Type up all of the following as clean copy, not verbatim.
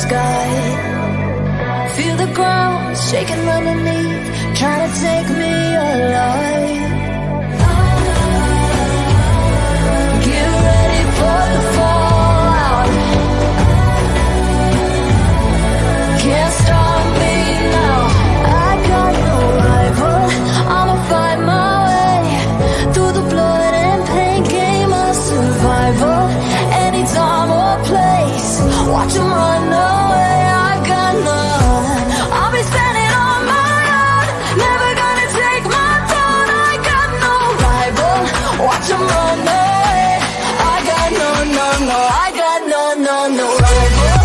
sky. Feel the ground shaking underneath, trying to take me alive. Get ready for the fallout. Can't stop me now. I got no rival. I'ma find my way through the blood and pain, game of survival. Any time or place, watch them run away. I got none. I'll be standing on my own, never gonna take my throne. I got no rival. Watch them run away. I got no, I got no rival.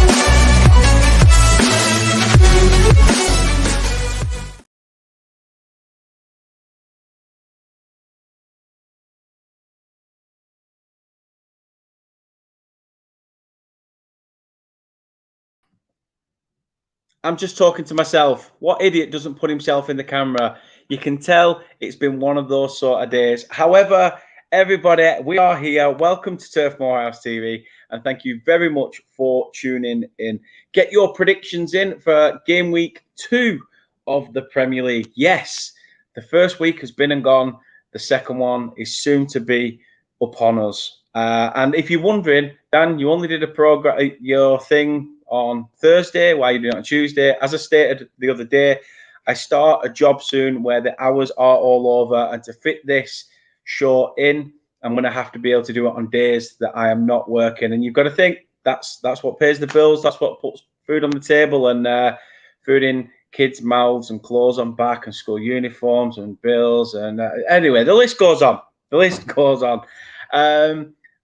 I'm just talking to myself. What idiot doesn't put himself in the camera? You can tell it's been one of those sort of days. However, everybody, we are here. Welcome to Turf Morehouse TV, and thank you very much for tuning in. Get your predictions in for game week 2 of the Premier League. Yes, the first week has been and gone. The second one is soon to be upon us. And if you're wondering, Dan, you only did a program, your thing on Thursday. Why are you doing it on Tuesday? As I stated the other day, I start a job soon where the hours are all over, and to fit this show in, I'm going to have to be able to do it on days that I am not working. And you've got to think that's what pays the bills. That's what puts food on the table and food in kids' mouths and clothes on back and school uniforms and bills. And anyway, the list goes on. The list goes on.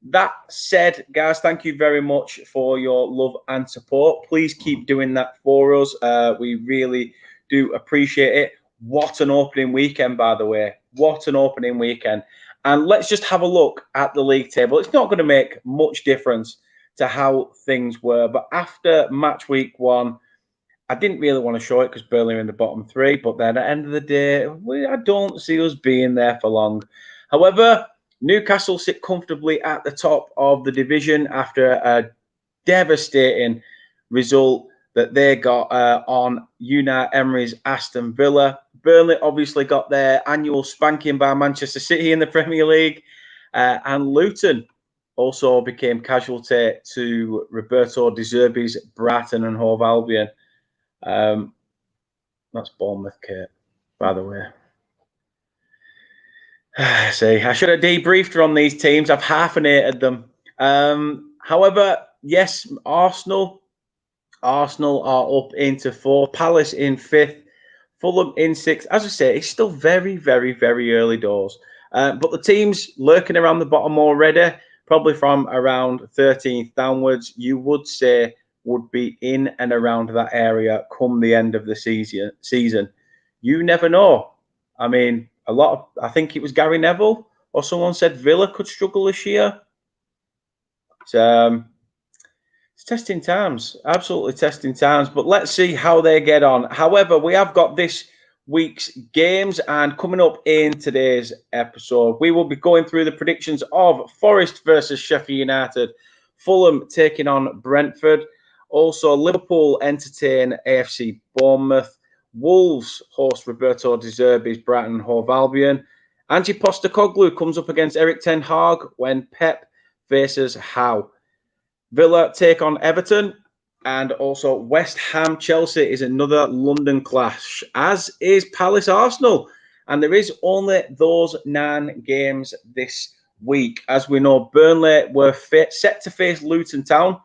That said, guys, thank you very much for your love and support. Please keep doing that for us. We really do appreciate it. What an opening weekend, by the way. What an opening weekend. And let's just have a look at the league table. It's not going to make much difference to how things were. But after match week 1, I didn't really want to show it because Burnley are in the bottom 3. But then at the end of the day, I don't see us being there for long. However, Newcastle sit comfortably at the top of the division after a devastating result that they got on Unai Emery's Aston Villa. Burnley obviously got their annual spanking by Manchester City in the Premier League. And Luton also became casualty to Roberto De Zerbi's Brighton and Hove Albion. That's Bournemouth, Kate, by the way. See, I should have debriefed her on these teams. I've hyphenated them. However, yes, Arsenal are up into 4th, Palace in 5th, Fulham in 6th. As I say, it's still very, very, very early doors. But the teams lurking around the bottom already, probably from around 13th downwards, you would say would be in and around that area come the end of the season. You never know. I mean, I think it was Gary Neville or someone said Villa could struggle this year. It's testing times, absolutely testing times. But let's see how they get on. However, we have got this week's games, and coming up in today's episode, we will be going through the predictions of Forest versus Sheffield United, Fulham taking on Brentford. Also, Liverpool entertain AFC Bournemouth. Wolves host Roberto De Zerbi's Brighton and Hove Albion. Ange Postecoglou comes up against Eric Ten Hag when Pep faces Howe. Villa take on Everton. And also West Ham Chelsea is another London clash, as is Palace Arsenal. And there is only those 9 games this week. As we know, Burnley were set to face Luton Town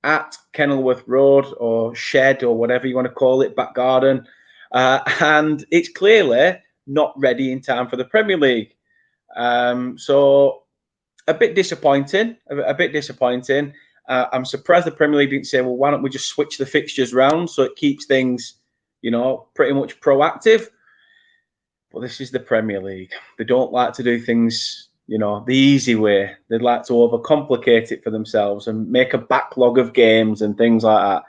at Kenilworth Road or Shed or whatever you want to call it, back garden. And it's clearly not ready in time for the Premier League. So a bit disappointing, I'm surprised the Premier League didn't say, well, why don't we just switch the fixtures round so it keeps things, pretty much proactive. But this is the Premier League. They don't like to do things, the easy way. They'd like to overcomplicate it for themselves and make a backlog of games and things like that.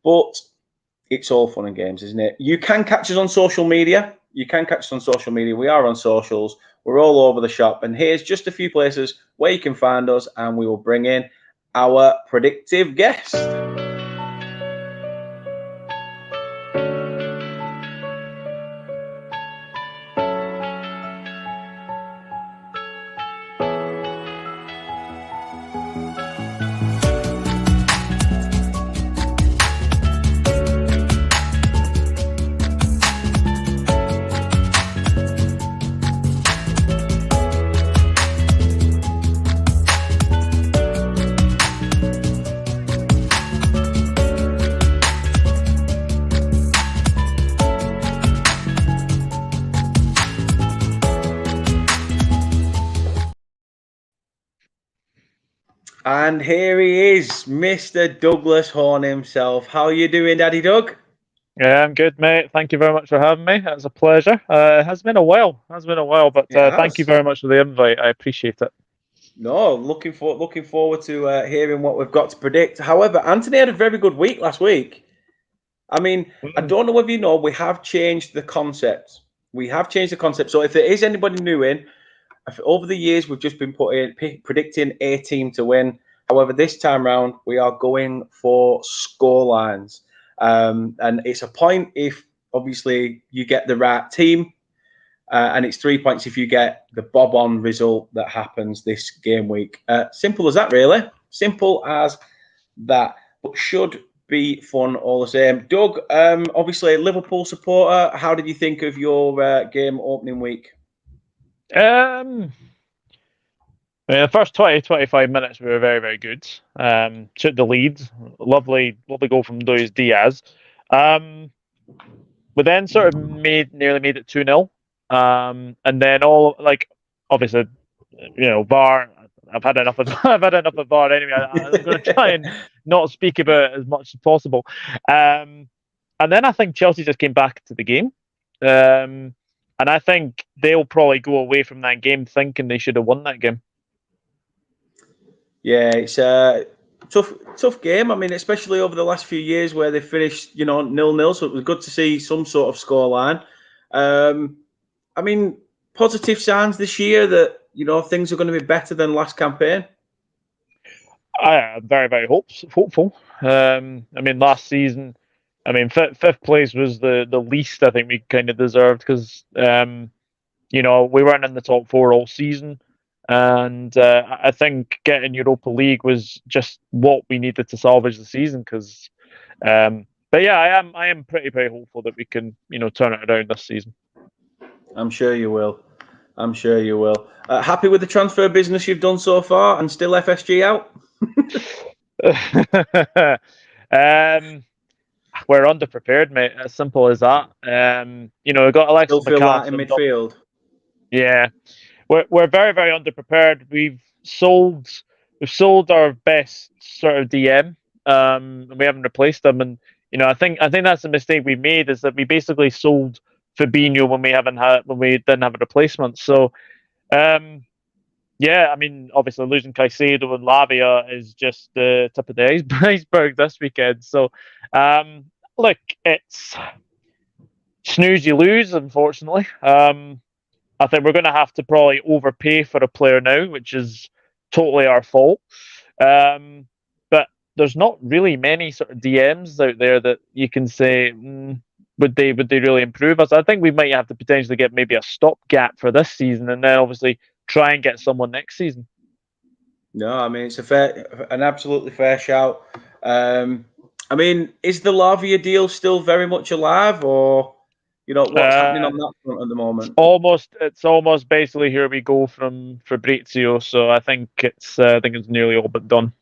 But it's all fun and games, isn't it? You can catch us on social media. We are on socials. We're all over the shop. And here's just a few places where you can find us, and we will bring in our predictive guest. And here he is, Mr. Douglas Horn himself. How are you doing, Daddy Doug? Yeah, I'm good, mate. Thank you very much for having me. It's a pleasure. It has been a while. But It thank you has. very much for the invite. I appreciate it. No, looking forward to hearing what we've got to predict. However, Anthony had a very good week last week. I mean, I don't know whether you know, we have changed the concept. So if there is anybody new in, over the years we've just been predicting a team to win. However, this time round we are going for score lines, and it's a point if obviously you get the right team. And it's 3 points if you get the bob-on result that happens this game week. Simple as that, really. Simple as that. But should be fun all the same. Doug, obviously a Liverpool supporter. How did you think of your game opening week? The first 20-25 minutes we were very, very good. Took the lead. Lovely goal from Luis Diaz. We then sort of nearly made it 2-0. And then obviously, VAR. I've had enough of VAR anyway. I'm going to try and not speak about it as much as possible. And then I think Chelsea just came back to the game. And I think they'll probably go away from that game thinking they should have won that game. Yeah, it's a tough game. I mean, especially over the last few years where they finished, 0-0. So it was good to see some sort of scoreline. I mean, positive signs this year that things are going to be better than last campaign. I am very, very hopeful. I mean, last season, fifth place was the least I think we kind of deserved because we weren't in the top four all season. And I think getting Europa League was just what we needed to salvage the season. But yeah, I am pretty hopeful that we can turn it around this season. I'm sure you will. Happy with the transfer business you've done so far, and still FSG out? We're underprepared, mate. As simple as that. We got Alexis Still feel that in McAllister. midfield. Yeah. We're very, very underprepared. We've sold our best sort of DM, and we haven't replaced them. And I think that's the mistake we made is that we basically sold Fabinho when we didn't have a replacement. So, yeah, I mean, obviously losing Caicedo and Lavia is just the tip of the iceberg this weekend. So, look, it's snooze you lose, unfortunately. I think we're going to have to probably overpay for a player now, which is totally our fault. But there's not really many sort of DMs out there that you can say, would they really improve us? I think we might have to potentially get maybe a stopgap for this season, and then obviously try and get someone next season. No, I mean it's an absolutely fair shout. I mean, is the Lavia deal still very much alive, or what's happening on that front at the moment? It's almost basically here we go from Fabrizio. So I think it's nearly all but done.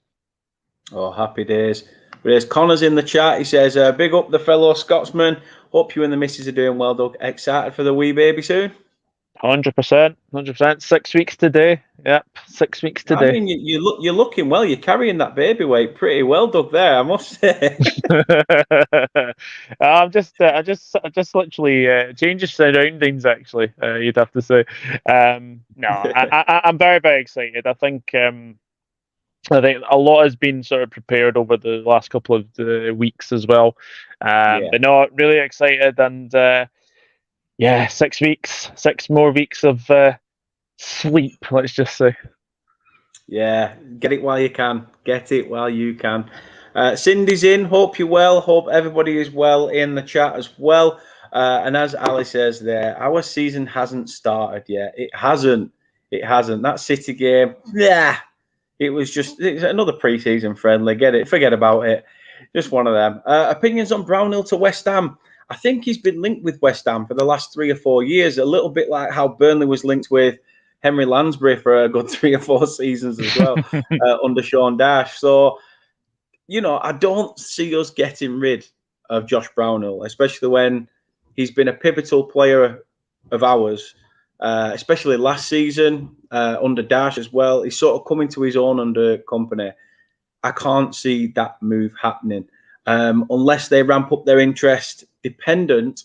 Oh, happy days. There's Connor's in the chat. He says, big up the fellow Scotsman. Hope you and the missus are doing well, Doug. Excited for the wee baby soon? 100%. 6 weeks today. Yep, 6 weeks today. I mean, you're looking well. You're carrying that baby weight pretty well, Doug. There, I must say. I just literally changes surroundings. Actually, you'd have to say. No, I'm very, very excited. I think a lot has been sort of prepared over the last couple of weeks as well. But no, really excited, and 6 more weeks of sleep. Let's just say. Yeah, get it while you can. Cindy's in. Hope you're well. Hope everybody is well in the chat as well. And as Ali says there, our season hasn't started yet. It hasn't. That City game, it's another pre-season friendly. Forget about it. Just one of them. Opinions on Brownhill to West Ham. I think he's been linked with West Ham for the last 3 or 4 years, a little bit like how Burnley was linked with Henry Lansbury for a good 3 or 4 seasons as well under Sean Dash. So, I don't see us getting rid of Josh Brownhill, especially when he's been a pivotal player of ours, especially last season under Dash as well. He's sort of coming to his own under Company. I can't see that move happening unless they ramp up their interest, dependent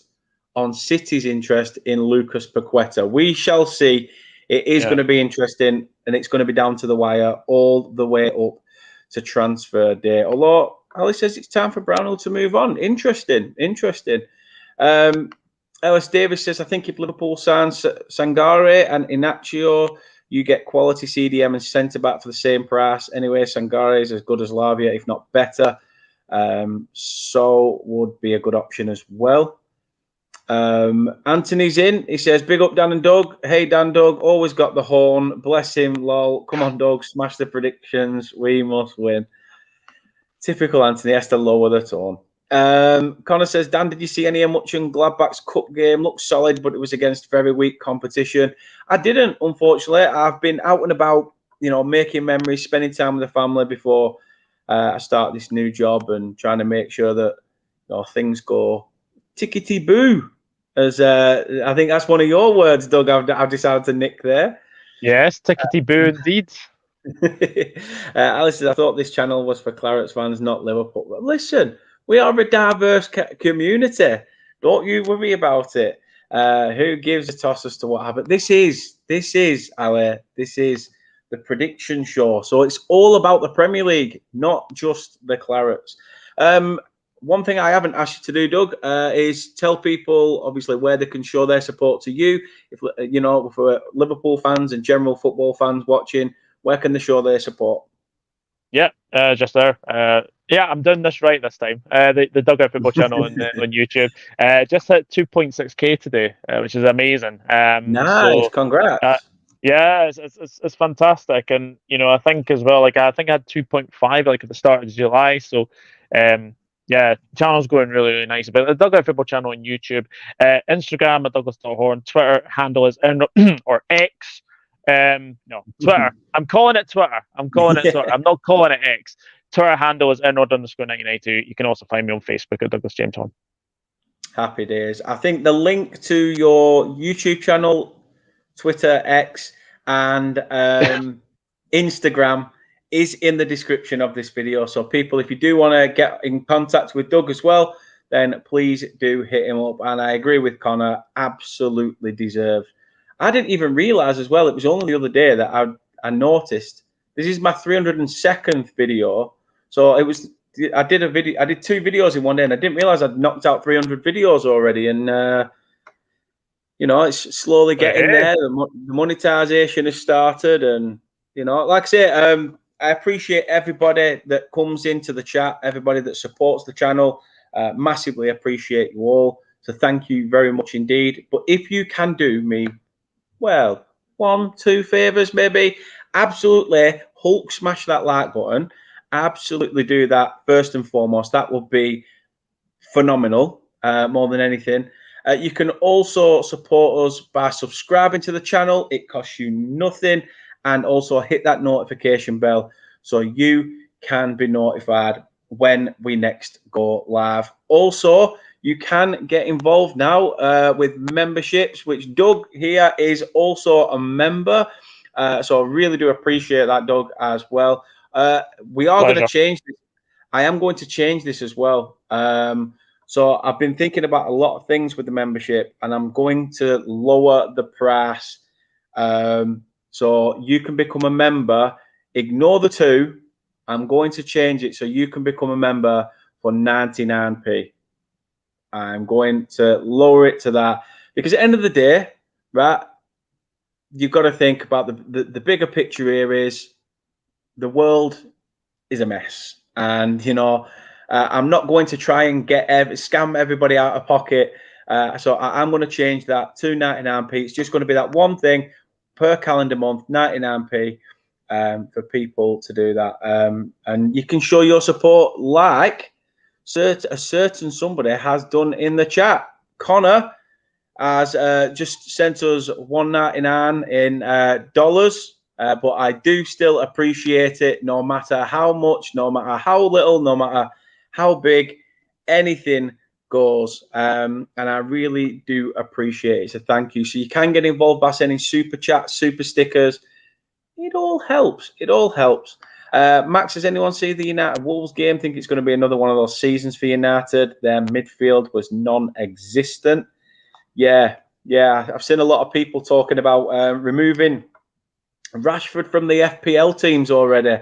on City's interest in Lucas Paqueta. We shall see. It is going to be interesting, and it's going to be down to the wire all the way up to transfer day. Although Ali says it's time for Brownhill to move on. Interesting. Ellis Davis says, I think if Liverpool signs Sangare and Inacio, you get quality CDM and centre back for the same price. Anyway, Sangare is as good as Lavia, if not better. So would be a good option as well. Anthony's in. He says, big up Dan and Doug. Hey Dan, Doug, always got the horn. Bless him, lol. Come on, Doug, smash the predictions. We must win. Typical Anthony has to lower the tone. Connor says, Dan, did you see any much in Gladbach's cup game? Looked solid, but it was against very weak competition. I didn't, unfortunately. I've been out and about, making memories, spending time with the family before I start this new job, and trying to make sure that things go tickety-boo. As I think that's one of your words, Doug, I've decided to nick there. Yes, tickety-boo indeed. Alice says, I thought this channel was for Clarets fans, not Liverpool. But listen, we are a diverse community. Don't you worry about it. Who gives a toss as to what happened? This is Ali. This is the prediction show. So it's all about the Premier League, not just the Clarets. One thing I haven't asked you to do, Doug, is tell people, obviously, where they can show their support to you. If for Liverpool fans and general football fans watching, where can they show their support? Yeah, just there. I'm doing this right this time. The Dugout Football channel on YouTube just hit 2.6k today, which is amazing. Nice, congrats. Yeah, it's fantastic, and I think as well. I think I had 2.5 at the start of July. So, channel's going really, really nice. But the Dugout Football channel on YouTube, Instagram at Douglas.Horn, Twitter handle is or X. No, Twitter. I'm calling it Twitter. Twitter. I'm not calling it X. Twitter handle is Inward_1992. You can also find me on Facebook at Douglas James Horn. Happy days. I think the link to your YouTube channel, Twitter, X, and Instagram is in the description of this video. So people, if you do want to get in contact with Doug as well, then please do hit him up. And I agree with Connor, absolutely deserved. I didn't even realize as well, it was only the other day that I noticed this is my 302nd video. So I did 2 videos in one day, and I didn't realize I'd knocked out 300 videos already. And it's slowly getting there. The monetization has started, and like I say, I appreciate everybody that comes into the chat, everybody that supports the channel. Massively appreciate you all. So thank you very much indeed. But if you can do me, 1-2 favors maybe, absolutely Hulk smash that like button. Absolutely do that first and foremost. That would be phenomenal, more than anything. You can also support us by subscribing to the channel. It costs you nothing. And also hit that notification bell so you can be notified when we next go live. Also, you can get involved now with memberships, which Doug here is also a member. So I really do appreciate that, Doug, as well. We are going to change this. I am going to change this as well. So I've been thinking about a lot of things with the membership, and I'm going to lower the price. So you can become a member. Ignore the 2. I'm going to change it so you can become a member for 99p. I'm going to lower it to that because at the end of the day, right, you've got to think about the bigger picture here is the world is a mess. And, I'm not going to try and scam everybody out of pocket. So I'm going to change that to 99p. It's just going to be that one thing per calendar month, 99p, for people to do that. And you can show your support like a certain somebody has done in the chat. Connor has just sent us $1.99 in dollars. But I do still appreciate it, no matter how much, no matter how little, no matter how big, anything goes. And I really do appreciate it. So thank you. So you can get involved by sending super chats, super stickers. It all helps. It all helps. Max, has anyone seen the United Wolves game? Think it's going to be another one of those seasons for United. Their midfield was non-existent. Yeah. I've seen a lot of people talking about removing Rashford from the FPL teams already.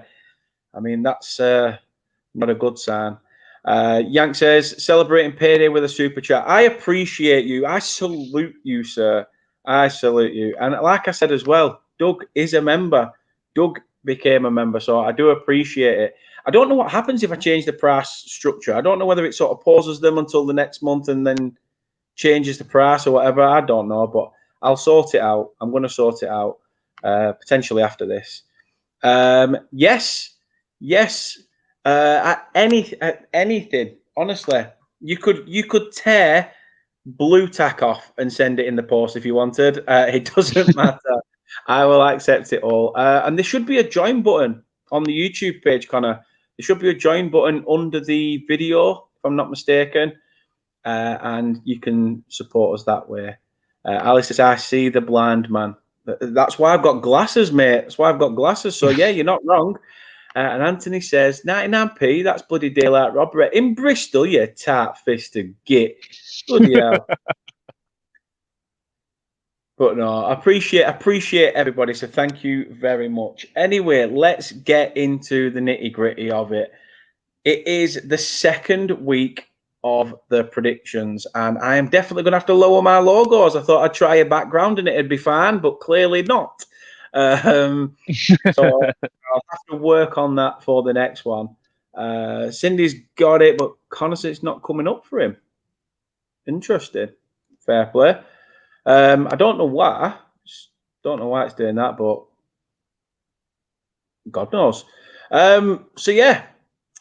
I mean, that's not a good sign. Yank says, celebrating payday with a super chat. I appreciate you. I salute you, sir. I salute you. And like I said as well, Doug is a member. Doug became a member, so I do appreciate it. I don't know what happens if I change the price structure. I don't know whether it sort of pauses them until the next month and then changes the price or whatever. I don't know, but I'll sort it out. I'm going to sort it out potentially after this. Yes. At anything, honestly, you could tear blue tack off and send it in the post if you wanted. It doesn't matter. I will accept it all. And there should be a join button on the YouTube page, Connor. There should be a join button under the video, if I'm not mistaken. And you can support us that way. Alice says, I see the blind man. That's why I've got glasses, mate. That's why I've got glasses. So, yeah, you're not wrong. And Anthony says, 99p, that's bloody daylight robbery. In Bristol, you tart-fisted git. Bloody hell. But no, I appreciate everybody. So thank you very much. Anyway, let's get into the nitty-gritty of it. It is the second week of the predictions, and I am definitely going to have to lower my logos. I thought I'd try a background and it'd be fine, but clearly not. So I'll have to work on that for the next one. Cindy's got it, but Connor says it's not coming up for him. Interesting. Fair play. I don't know why. Don't know why it's doing that, but God knows. So yeah,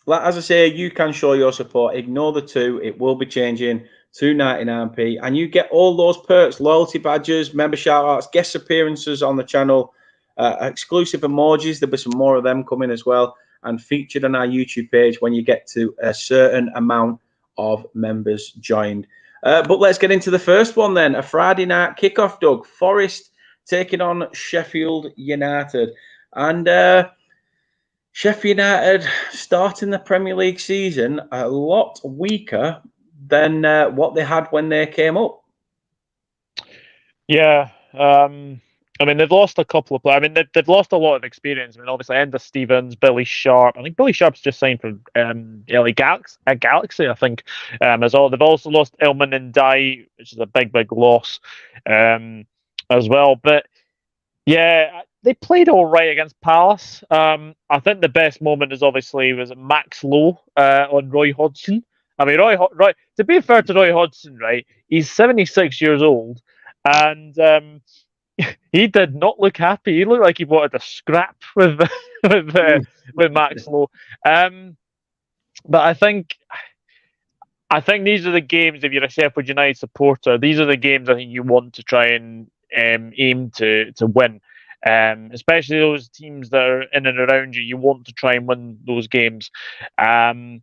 as I say, you can show your support. Ignore the 2. It will be changing to 99p, and you get all those perks: loyalty badges, member shout-outs, guest appearances on the channel, exclusive emojis. There'll be some more of them coming as well, and featured on our YouTube page when you get to a certain amount of members joined. But let's get into the first one then. A Friday night kickoff, Doug. Forest taking on Sheffield United. And Sheffield United starting the Premier League season a lot weaker than what they had when they came up. Yeah. I mean, they've lost a couple of players. I mean, they've lost a lot of experience. I mean, obviously, Enda Stevens, Billy Sharp. I think Billy Sharp's just signed for LA Galaxy, I think, as well. They've also lost Ilman and Dai, which is a big loss as well. But, yeah, they played all right against Palace. I think the best moment was Max Lowe on Roy Hodgson. I mean, Roy, to be fair to Roy Hodgson, right, he's 76 years old, and he did not look happy. He looked like he wanted to scrap with with Max Lowe. But I think these are the games, if you're a Sheffield United supporter, these are the games I think you want to try and aim to win. Especially those teams that are in and around you. You want to try and win those games. And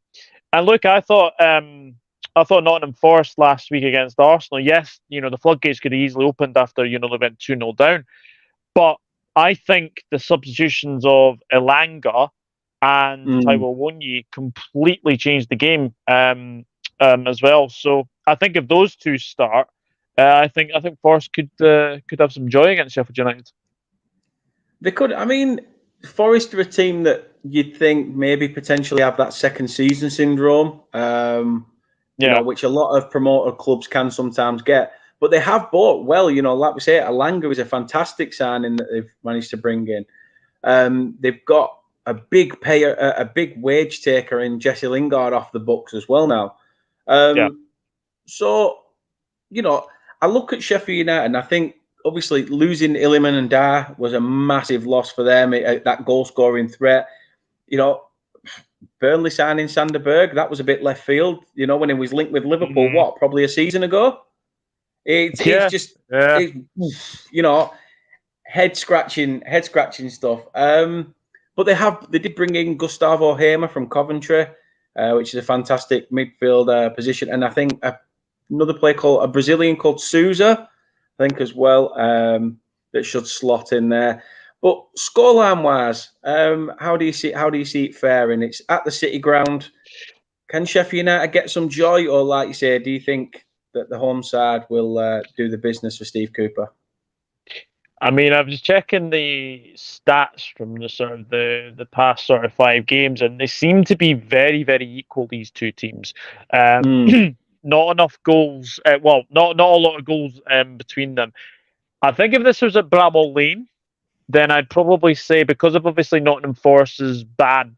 look, I thought Nottingham Forest last week against Arsenal, yes, the floodgates could have easily opened after, they went 2-0 down. But I think the substitutions of Elanga and Taiwo Awoniyi completely changed the game as well. So I think if those two start, I think Forest could have some joy against Sheffield United. They could. I mean, Forest are a team that you'd think maybe potentially have that second season syndrome, which a lot of promoted clubs can sometimes get. But they have bought well, like we say, Elanga is a fantastic signing that they've managed to bring in. They've got a big payer, a big wage taker in Jesse Lingard off the books as well now. So, I look at Sheffield United and I think, obviously, losing Illiman and Dar was a massive loss for them. That goal-scoring threat. Burnley signing Sander Berg, that was a bit left field. When he was linked with Liverpool, probably a season ago? It's just, head-scratching stuff. But they did bring in Gustavo Hamer from Coventry, which is a fantastic midfield position. And I think another player a Brazilian called Souza, I think as well, that should slot in there. But scoreline wise, how do you see it faring? It's at the City Ground. Can Sheffield United get some joy, or like you say, do you think that the home side will do the business for Steve Cooper? I mean, I was checking the stats from the past sort of 5 games, and they seem to be very, very equal. These two teams, Mm. not enough goals. Not a lot of goals between them. I think if this was at Bramall Lane, then I'd probably say, because of obviously Nottingham Forest's bad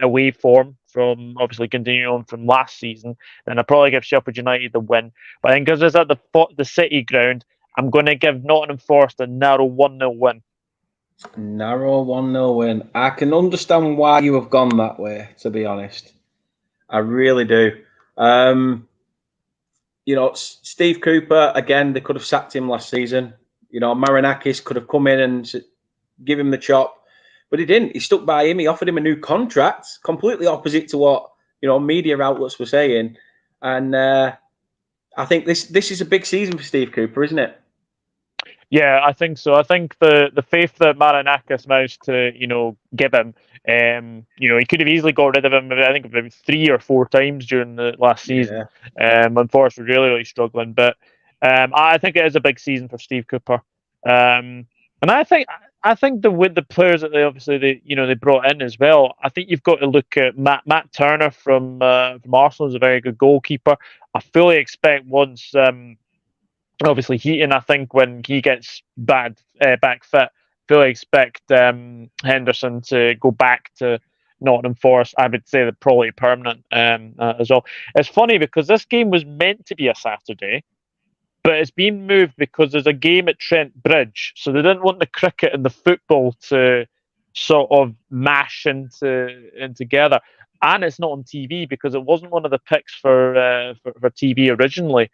away form from obviously continuing on from last season, then I'd probably give Sheffield United the win. But I think because it's at the City Ground, I'm going to give Nottingham Forest a narrow 1-0 win. Narrow 1-0 win. I can understand why you have gone that way, to be honest. I really do. Steve Cooper, again, they could have sacked him last season. Marinakis could have come in and give him the chop, but he didn't. He stuck by him. He offered him a new contract, completely opposite to what media outlets were saying. And I think this is a big season for Steve Cooper, isn't it? Yeah, I think so. I think the faith that Marinakis managed to give him, he could have easily got rid of him. I think maybe 3 or 4 times during the last season. When Forest were really, really struggling, but I think it is a big season for Steve Cooper. And I think with the players that they brought in as well. I think you've got to look at Matt Turner from Arsenal is a very good goalkeeper. I fully expect once. Obviously, I think when he gets back fit, fully expect Henderson to go back to Nottingham Forest. I would say that probably permanent as well. It's funny because this game was meant to be a Saturday, but it's been moved because there's a game at Trent Bridge, so they didn't want the cricket and the football to sort of mash in together. And it's not on TV because it wasn't one of the picks for TV originally.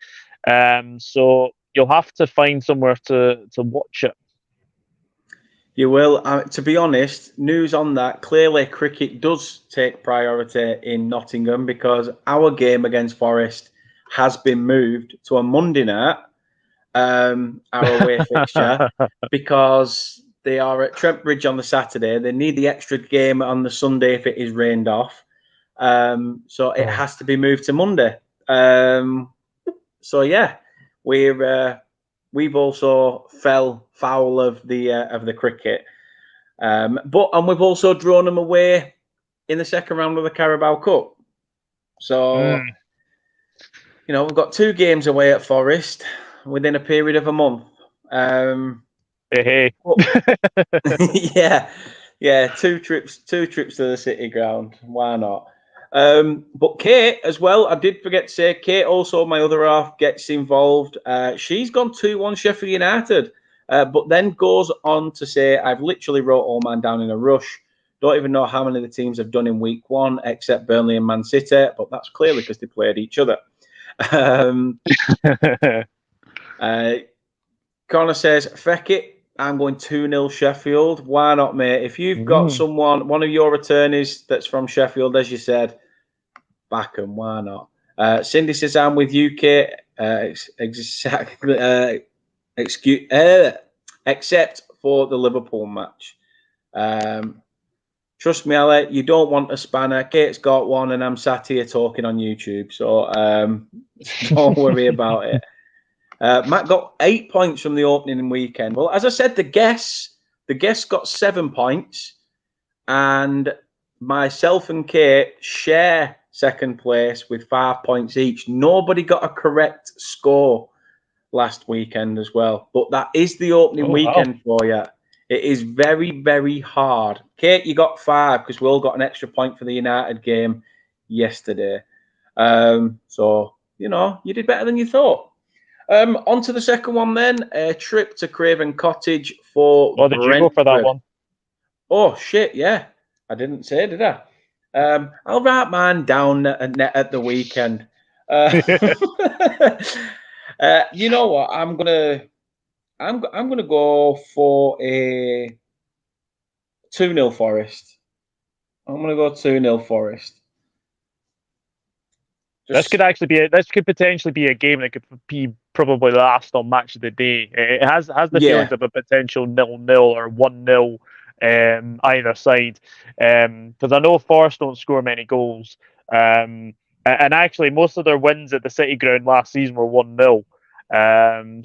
So you'll have to find somewhere to watch it. You will. To be honest, news on that. Clearly, cricket does take priority in Nottingham because our game against Forest has been moved to a Monday night, our away fixture, because they are at Trent Bridge on the Saturday. They need the extra game on the Sunday if it is rained off. So it has to be moved to Monday. So yeah, we've also fell foul of the cricket, but we've also drawn them away in the second round of the Carabao Cup. So we've got 2 games away at Forest within a period of a month. Hey. yeah, 2 trips to the City Ground. Why not? But Kate as well, I did forget to say, Kate also, my other half, gets involved. She's gone 2-1 Sheffield United, but then goes on to say, I've literally wrote all mine down in a rush. Don't even know how many of the teams have done in week 1, except Burnley and Man City, but that's clearly because they played each other. Connor says, feck it, I'm going 2-0 Sheffield. Why not, mate? If you've got one of your attorneys that's from Sheffield, as you said, back them. Why not? Cindy says, I'm with you, Kate. Except for the Liverpool match. Trust me, Ale, you don't want a spanner. Kate's got one, and I'm sat here talking on YouTube. So don't worry about it. Matt got 8 points from the opening weekend. Well, as I said, the guests got 7 points, and myself and Kate share second place with 5 points each. Nobody got a correct score last weekend as well, but that is the opening weekend for you. It is very, very hard. Kate, you got 5 because we all got an extra point for the United game yesterday. So you did better than you thought. On to the second one then. A trip to Craven Cottage for Did you go for that one? Oh, shit, yeah. I didn't say, did I? I'll write mine down at the weekend. You know what? I'm gonna go for a 2-0 Forest. I'm gonna go 2-0 Forest. This could actually be this could potentially be a game that could be probably the last on match of the day. It has the feelings of a potential 0-0 or 1-0 either side. Because I know Forest don't score many goals. And actually most of their wins at the City Ground last season were 1-0.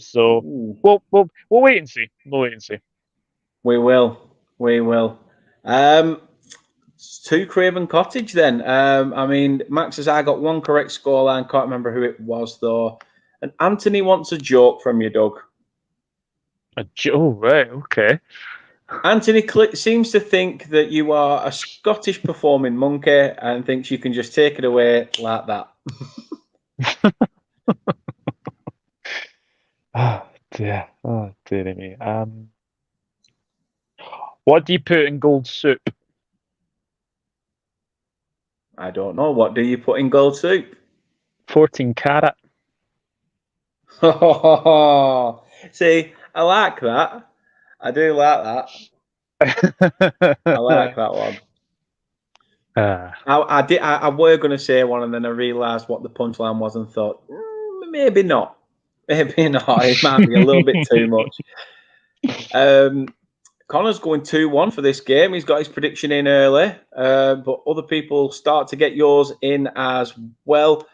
So we'll wait and see. We'll wait and see. We will. We will. To Craven Cottage then. I mean, Max says I got one correct scoreline. Can't remember who it was though. And Anthony wants a joke from you, Doug. A joke, right? Okay. Anthony seems to think that you are a Scottish performing monkey and thinks you can just take it away like that. Oh dear me. What do you put in gold soup? I don't know. What do you put in gold soup? 14 carat. See, I like that. I do like that. I like that one. I were going to say one, and then I realised what the punchline was, and thought maybe not. Maybe not. It might be a little bit too much. Connor's going 2-1 for this game. He's got his prediction in early, but other people start to get yours in as well.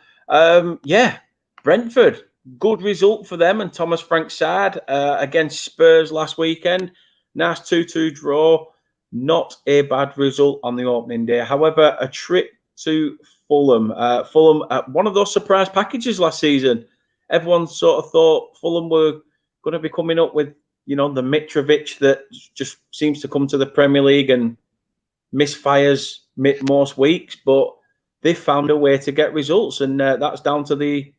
Brentford, good result for them and Thomas Frank's side against Spurs last weekend. Nice 2-2 draw. Not a bad result on the opening day. However, a trip to Fulham. Fulham, one of those surprise packages last season. Everyone sort of thought Fulham were going to be coming up with, the Mitrovic that just seems to come to the Premier League and misfires most weeks, but they found a way to get results, and that's down to the,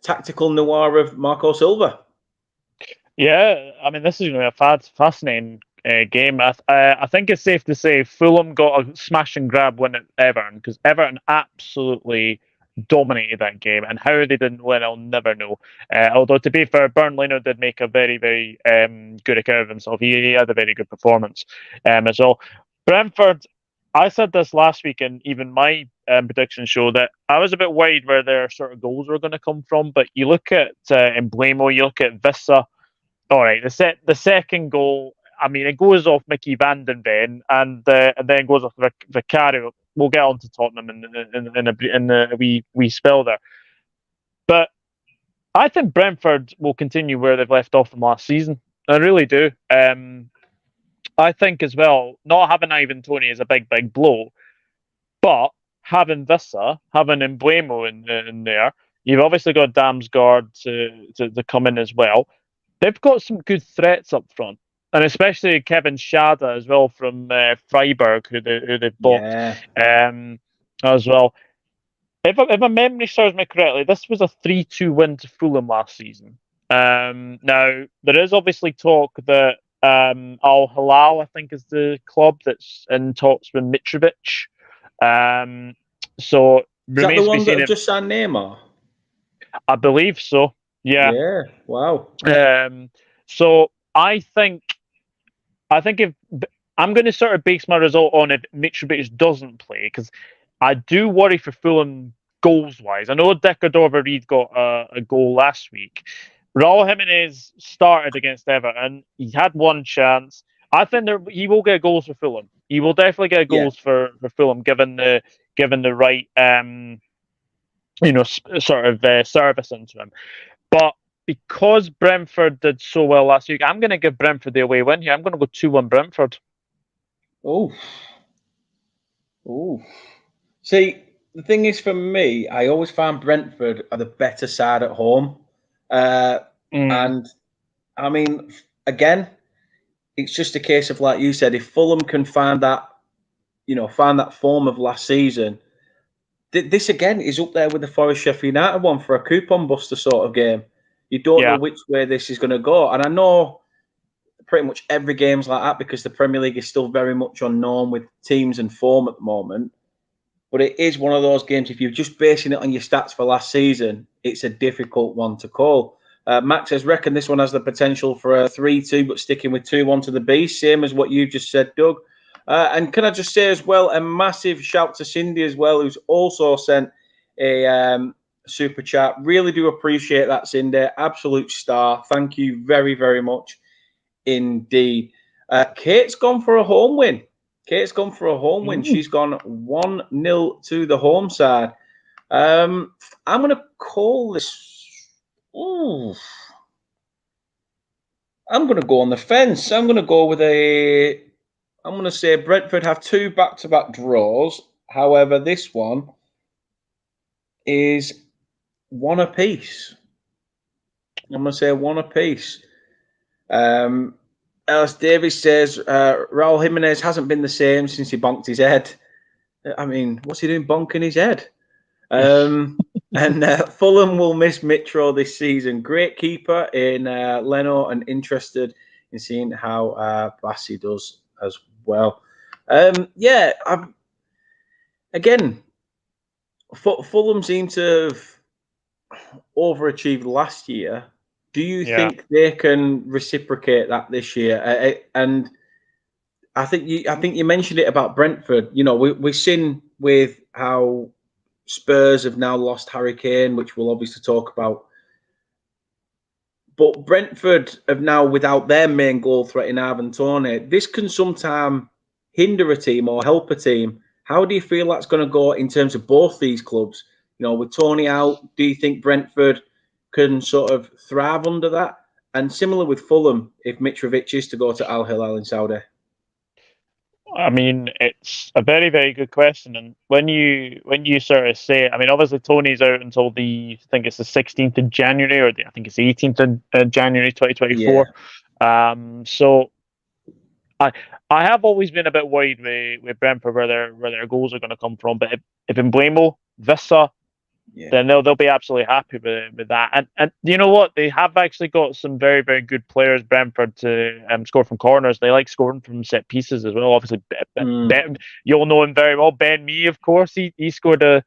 tactical noir of Marco Silva. Yeah, I mean, this is going to be a fascinating game. I think it's safe to say Fulham got a smash and grab win at Everton, because Everton absolutely dominated that game, and how they didn't win, I'll never know. Although, to be fair, Bernd Leno did make a very, very good account of himself. He had a very good performance as well. Brentford, I said this last week in even my prediction show that I was a bit worried where their sort of goals were going to come from, but you look at Emblemo, you look at Vissa. All right, the second goal, I mean, it goes off Mickey van den Ven and then goes off Vicario. We'll get on to Tottenham in a wee spell there. But I think Brentford will continue where they've left off from last season. I really do. I think as well, not having Ivan Toney is a big, big blow, but having Vissa, having Emblemo in there, you've obviously got Damsgaard to come in as well. They've got some good threats up front, and especially Kevin Schade as well from Freiburg, who they've bought as well. If my memory serves me correctly, this was a 3-2 win to Fulham last season. Now, there is obviously talk that Al Hilal, I think, is the club that's in talks with Mitrovic. So is that the one that just signed Neymar? I believe so. Yeah. Yeah. Wow. So I think if I'm going to sort of base my result on if Mitrovic doesn't play, because I do worry for Fulham goals wise. I know Decordova Reid got a goal last week. Raul Jimenez started against Everton. He had one chance. I think he will get goals for Fulham. He will definitely get goals for Fulham, given the right sort of service into him. But because Brentford did so well last week, I'm going to give Brentford the away win here. I'm going to go 2-1 Brentford. Oh. See, the thing is, for me, I always find Brentford are the better side at home. And, I mean, again, it's just a case of, like you said, if Fulham can find that form of last season, this again is up there with the Forest Sheffield United one for a coupon buster sort of game. You don't know which way this is going to go. And I know pretty much every game's like that because the Premier League is still very much unknown with teams and form at the moment. But it is one of those games, if you're just basing it on your stats for last season, it's a difficult one to call. Max says, reckon this one has the potential for a 3-2, but sticking with 2-1 to the Beast, same as what you just said, Doug. And can I just say as well, a massive shout to Cindy as well, who's also sent a super chat. Really do appreciate that, Cindy. Absolute star. Thank you very, very much indeed. Kate's gone for a home win. She's gone 1-0 to the home side. I'm going to call this. Ooh. I'm going to go on the fence. I'm going to go with a. I'm going to say Brentford have 2 back-to-back draws. However, this one is 1 apiece. I'm going to say 1 apiece. Ellis Davis says Raul Jimenez hasn't been the same since he bonked his head. I mean, what's he doing bonking his head? And Fulham will miss Mitro this season. Great keeper in Leno, and interested in seeing how Bassi does as well. Again, Fulham seem to have overachieved last year. Do you think they can reciprocate that this year? And I think you mentioned it about Brentford. You know, we've seen with how Spurs have now lost Harry Kane, which we'll obviously talk about. But Brentford have now, without their main goal threat in Ivan Toney, this can sometimes hinder a team or help a team. How do you feel that's going to go in terms of both these clubs? You know, with Toney out, do you think Brentford can sort of thrive under that? And similar with Fulham, if Mitrovic is to go to Al Hilal in Saudi. I mean, it's a very, very good question. And when you sort of say, I mean, obviously Tony's out until I think it's the 16th of January, or I think it's the 18th of January 2024. Yeah. So I have always been a bit worried with Brentford where their goals are going to come from. But if Emblemo, Vissa, then they'll be absolutely happy with that. And you know what? They have actually got some very, very good players, Brentford, to score from corners. They like scoring from set pieces as well. Obviously, Ben, you'll know him very well. Ben Mee, of course, he scored a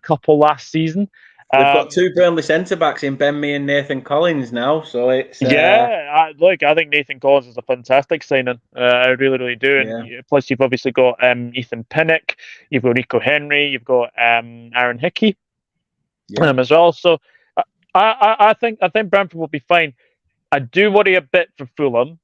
couple last season. They've got 2 Burnley centre-backs in Ben Mee and Nathan Collins now, so it's... I think Nathan Collins is a fantastic signing. I really, really do. And plus, you've obviously got Ethan Pinnock, you've got Rico Henry, you've got Aaron Hickey. As well. So I think Brentford will be fine. I do worry a bit for Fulham,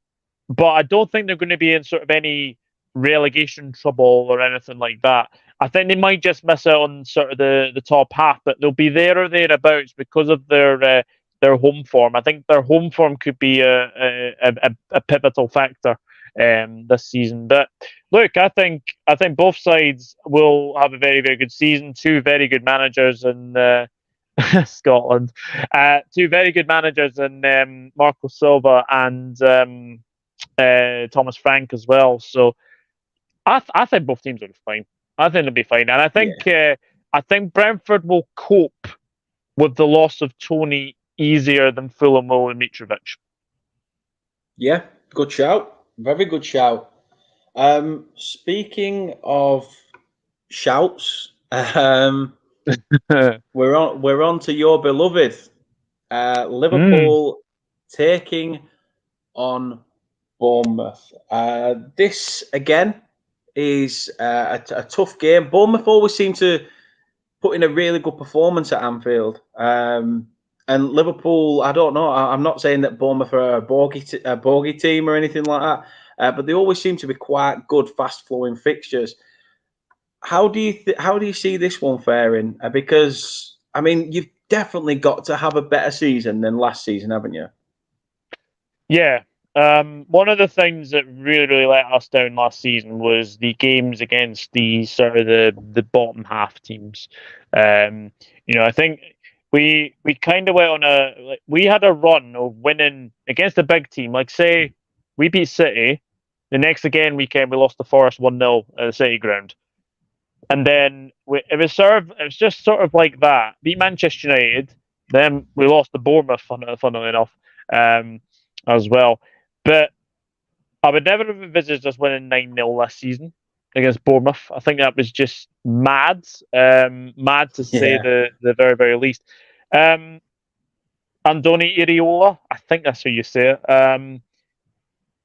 but I don't think they're going to be in sort of any relegation trouble or anything like that. I think they might just miss out on sort of the top half, but they'll be there or thereabouts because of their home form. I think their home form could be a pivotal factor this season. But look, I think both sides will have a very, very good season. 2 very good managers in Scotland. 2 very good managers in Marco Silva and Thomas Frank as well. So I think both teams will be fine. I think they'll be fine, and I think Brentford will cope with the loss of Toney easier than Fulham will with Mitrovic. Yeah, good shout. Very good shout. Speaking of shouts, we're on to your beloved Liverpool taking on Bournemouth. This again is a tough game. Bournemouth always seem to put in a really good performance at Anfield. And Liverpool, I don't know. I'm not saying that Bournemouth are a bogey team or anything like that, but they always seem to be quite good, fast-flowing fixtures. How do you see this one faring? Because I mean, you've definitely got to have a better season than last season, haven't you? Yeah. One of the things that really, really let us down last season was the games against the sort of the bottom half teams. I think we kind of went on we had a run of winning against a big team. Like say we beat City, the next weekend we lost to Forest 1-0 at the City ground. And then it was just sort of like that. Beat Manchester United, then we lost to Bournemouth, funnily enough, as well. But I would never have envisaged us winning 9-0 last season against Bournemouth. I think that was just mad. Mad to say the very, very least. Andoni Iriola, I think that's how you say it.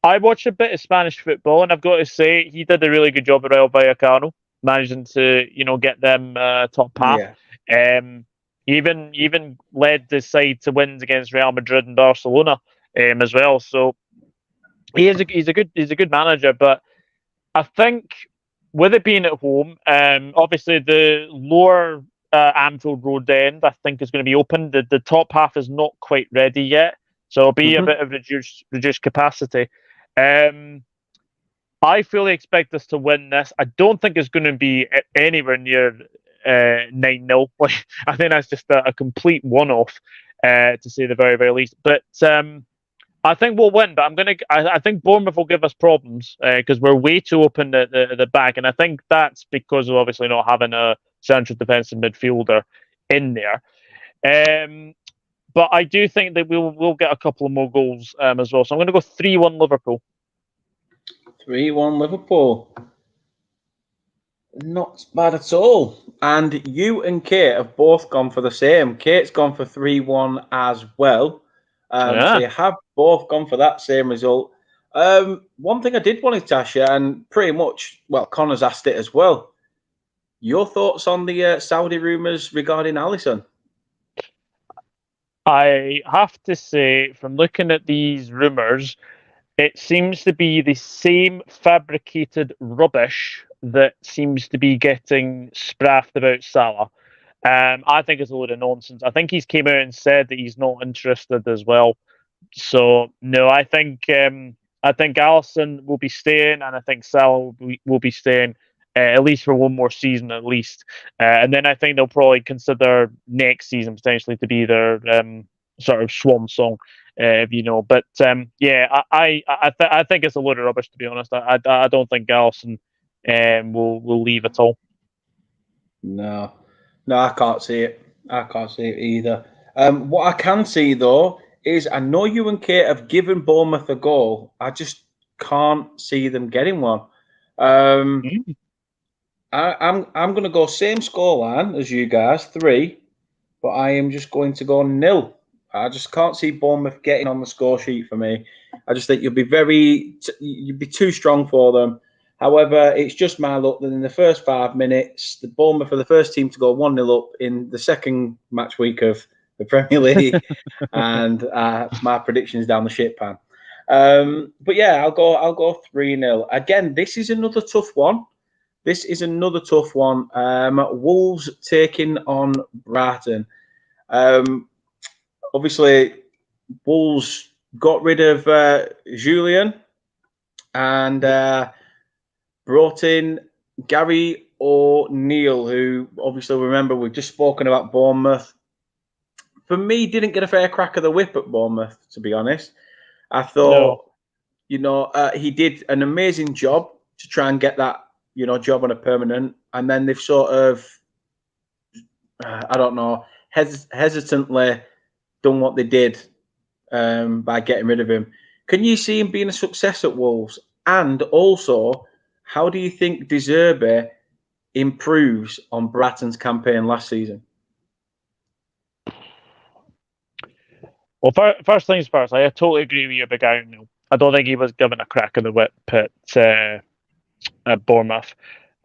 I watched a bit of Spanish football, and I've got to say he did a really good job at Rayo Vallecano, managing to get them top half. Even led the side to wins against Real Madrid and Barcelona as well. So he's a good manager, but I think with it being at home, obviously the lower Anfield Road end, I think, is going to be open. The top half is not quite ready yet, so it'll be a bit of reduced capacity. I fully expect us to win this. I don't think it's going to be anywhere near 9-0. Like, I think that's just a complete one-off, to say the very, very least. But I think we'll win, but I think Bournemouth will give us problems because we're way too open at the back, and I think that's because of obviously not having a central defensive midfielder in there. But I do think that we'll get a couple of more goals as well. So I'm going to go 3-1 Liverpool. 3-1 Liverpool. Not bad at all. And you and Kate have both gone for the same. Kate's gone for 3-1 as well. So you have both gone for that same result. One thing I did want to ask you, and pretty much, well, Connor's asked it as well. Your thoughts on the Saudi rumours regarding Alisson? I have to say, from looking at these rumours, it seems to be the same fabricated rubbish that seems to be getting spraffed about Salah. I think it's a load of nonsense. I think he's came out and said that he's not interested as well. So no, I think Alisson will be staying, and I think Salah will be staying at least for one more season at least. And then I think they'll probably consider next season potentially to be their sort of swan song, if you know. But yeah, I think it's a load of rubbish, to be honest. I don't think Alisson will leave at all. No, I can't see it. I can't see it either. What I can see though is I know you and Kate have given Bournemouth a goal. I just can't see them getting one. I'm going to go same scoreline as you guys, 3, but I am just going to go 0. I just can't see Bournemouth getting on the score sheet for me. I just think you'd be too strong for them. However, it's just my luck that in the first 5 minutes, the Bournemouth are the first team to go 1-0 up in the second match week of the Premier League, and my prediction is down the shit pan. But yeah, I'll go 3-0. Again, this is another tough one. Wolves taking on Brighton. Obviously, Wolves got rid of Julian and brought in Gary O'Neill, who obviously, remember, we've just spoken about Bournemouth. For me, didn't get a fair crack of the whip at Bournemouth, to be honest. I thought, he did an amazing job to try and get that, job on a permanent. And then they've sort of, hesitantly done what they did by getting rid of him. Can you see him being a success at Wolves? And also, how do you think De Zerbi improves on Brighton's campaign last season? Well, first things first, I totally agree with you about Gary O'Neill. I don't think he was given a crack of the whip at Bournemouth.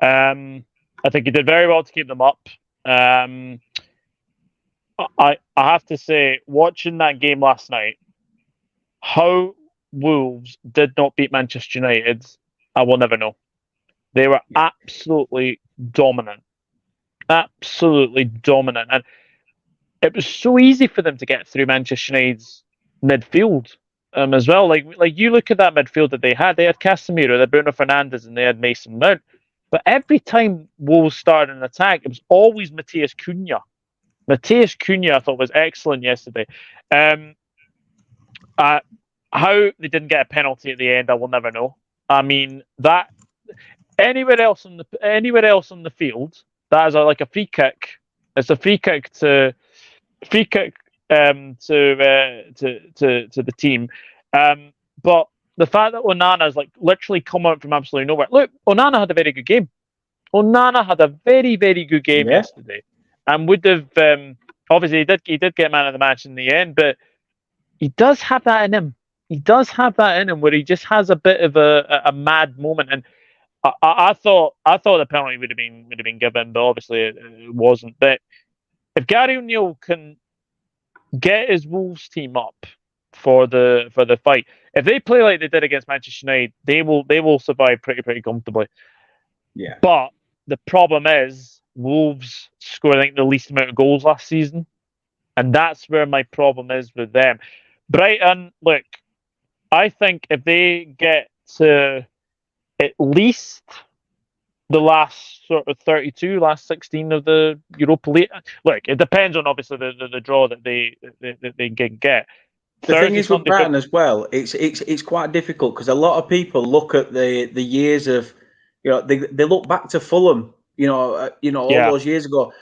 I think he did very well to keep them up. I have to say, watching that game last night, how Wolves did not beat Manchester United, I will never know. They were absolutely dominant. Absolutely dominant. And it was so easy for them to get through Manchester United's midfield as well. Like you look at that midfield that they had Casemiro, they had Bruno Fernandes, and they had Mason Mount. But every time Wolves started an attack, it was always Matheus Cunha. Matheus Cunha, I thought, was excellent yesterday. How they didn't get a penalty at the end, I will never know. I mean, that anywhere else on the field, that is like a free kick. It's a free kick to the team. But the fact that Onana's like literally come out from absolutely nowhere. Look, Onana had a very good game. Onana had a very, very good game yesterday, and would have obviously he did get man of the match in the end. But he does have that in him. He does have that in him where he just has a bit of a mad moment. And I thought the penalty would have been given, but obviously it wasn't. But if Gary O'Neill can get his Wolves team up for the fight, if they play like they did against Manchester United, they will survive pretty comfortably. Yeah. But the problem is Wolves scored, I think, the least amount of goals last season, and that's where my problem is with them. Brighton, look, I think if they get to at least the last sort of 32, last 16 of the Europa League. Look, it depends on obviously the draw that they can get. The thing Thursday, is with Sunday, Brighton as well, it's quite difficult because a lot of people look at the years of, they look back to Fulham, all yeah, those years ago,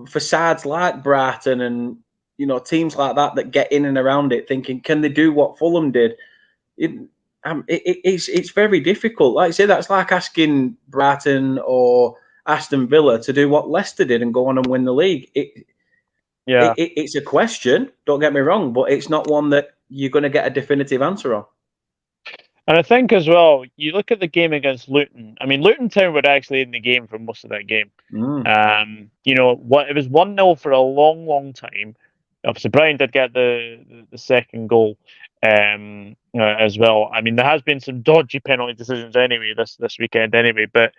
for sides like Brighton and teams like that get in and around it, thinking, can they do what Fulham did? It's very difficult. Like I say, that's like asking Brighton or Aston Villa to do what Leicester did and go on and win the league. yeah. It's a question, don't get me wrong, but it's not one that you're going to get a definitive answer on. And I think as well, you look at the game against Luton. I mean, Luton Town were actually in the game for most of that game. It was 1-0 for a long time. Obviously, Brian did get the second goal as well. I mean, there has been some dodgy penalty decisions anyway this weekend anyway. But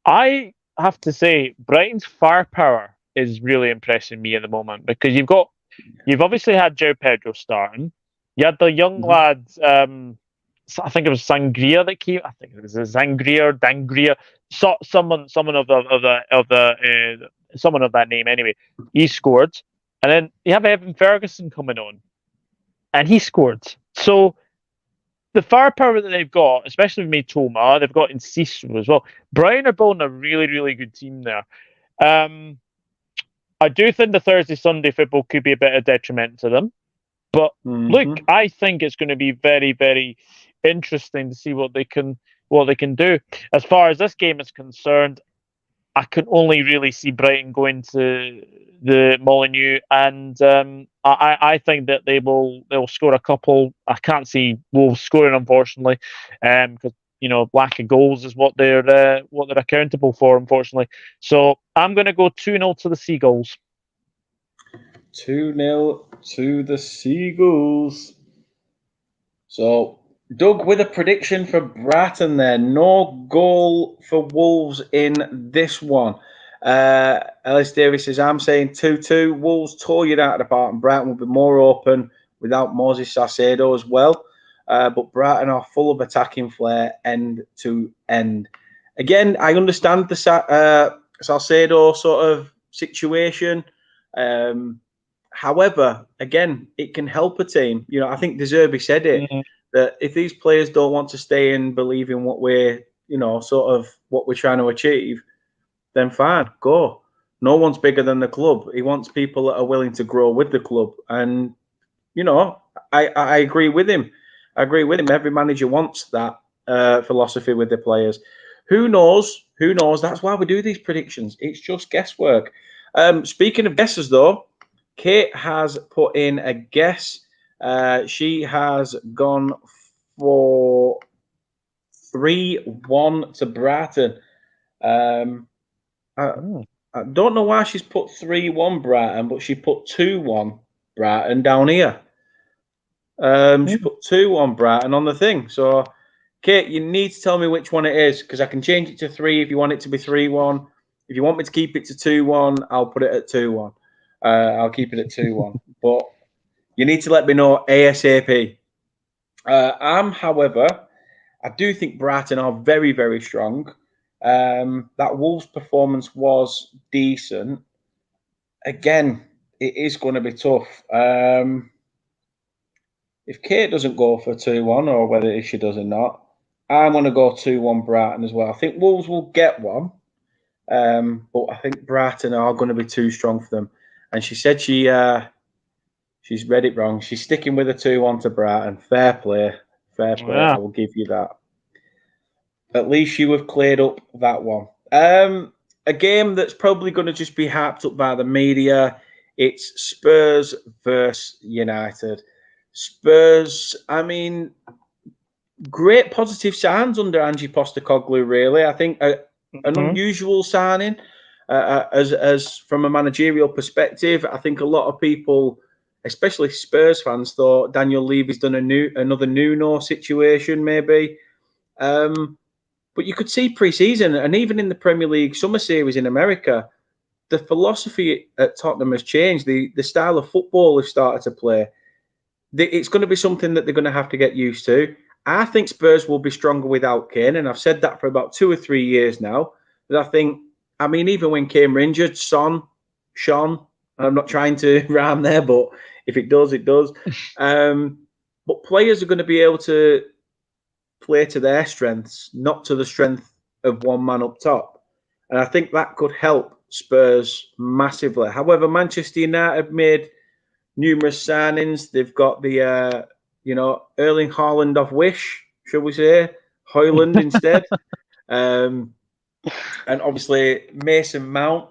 I have to say, Brighton's firepower is really impressing me at the moment because you've obviously had Joe Pedro starting. You had the young lads. I think it was Sangria that came. I think it was Sangria or Dangria. Someone of that name anyway. He scored, and then you have Evan Ferguson coming on, and he scored. So the firepower that they've got, especially with Mitoma, they've got Enciso as well. Brighton are building a really good team there. I do think the Thursday Sunday football could be a bit of detriment to them. But look, I think it's going to be very interesting to see what they can do. As far as this game is concerned, I can only really see Brighton going to the Molineux, and I think that they'll score a couple. I can't see Wolves scoring, unfortunately, because lack of goals is what they're accountable for, unfortunately. So I'm going to go 2-0 to the Seagulls. 2-0 to the Seagulls. So, Doug, with a prediction for Brighton there. No goal for Wolves in this one. Ellis Davis says, I'm saying 2-2. Wolves tore you out of the park, and Brighton will be more open without Moses Salcedo as well. But Brighton are full of attacking flair end to end. Again, I understand the Salcedo sort of situation. However, again, it can help a team. I think De Zerbi said it, that if these players don't want to stay and believe in what we're, sort of what we're trying to achieve, then fine, go. No one's bigger than the club. He wants people that are willing to grow with the club. And, I agree with him. Every manager wants that philosophy with the players. Who knows? That's why we do these predictions. It's just guesswork. Speaking of guesses, though, Kate has put in a guess. She has gone for 3-1 to Brighton. I don't know why she's put 3-1 Brighton, but she put 2-1 Brighton down here. She put 2-1 Brighton on the thing. So, Kate, you need to tell me which one it is, because I can change it to 3 if you want it to be 3-1. If you want me to keep it to 2-1, I'll put it at 2-1. I'll keep it at 2-1. But you need to let me know ASAP. However, I do think Brighton are very strong. That Wolves performance was decent. Again, it is going to be tough. If Kate doesn't go for 2-1, or whether she does or not, I'm going to go 2-1 Brighton as well. I think Wolves will get one, but I think Brighton are going to be too strong for them. And she said she's read it wrong. She's sticking with a 2-1 to Brighton. Fair play. Yeah. I will give you that. At least you have cleared up that one. A game that's probably going to just be hyped up by the media. It's Spurs versus United. Spurs, I mean, great positive signs under Ange Postecoglou, really. I think an unusual signing. as from a managerial perspective. I think a lot of people, especially Spurs fans, thought Daniel Levy's done another Nuno situation maybe. But you could see pre-season and even in the Premier League Summer Series in America, the philosophy at Tottenham has changed. The style of football they've started to play. It's going to be something that they're going to have to get used to. I think Spurs will be stronger without Kane, and I've said that for about 2 or 3 years now. But I mean, even when Kane were injured, Sean, I'm not trying to rhyme there, but if it does, it does. But players are going to be able to play to their strengths, not to the strength of one man up top. And I think that could help Spurs massively. However, Manchester United made numerous signings. They've got the, Erling Haaland off Wish, shall we say, Hoyland instead. And obviously Mason Mount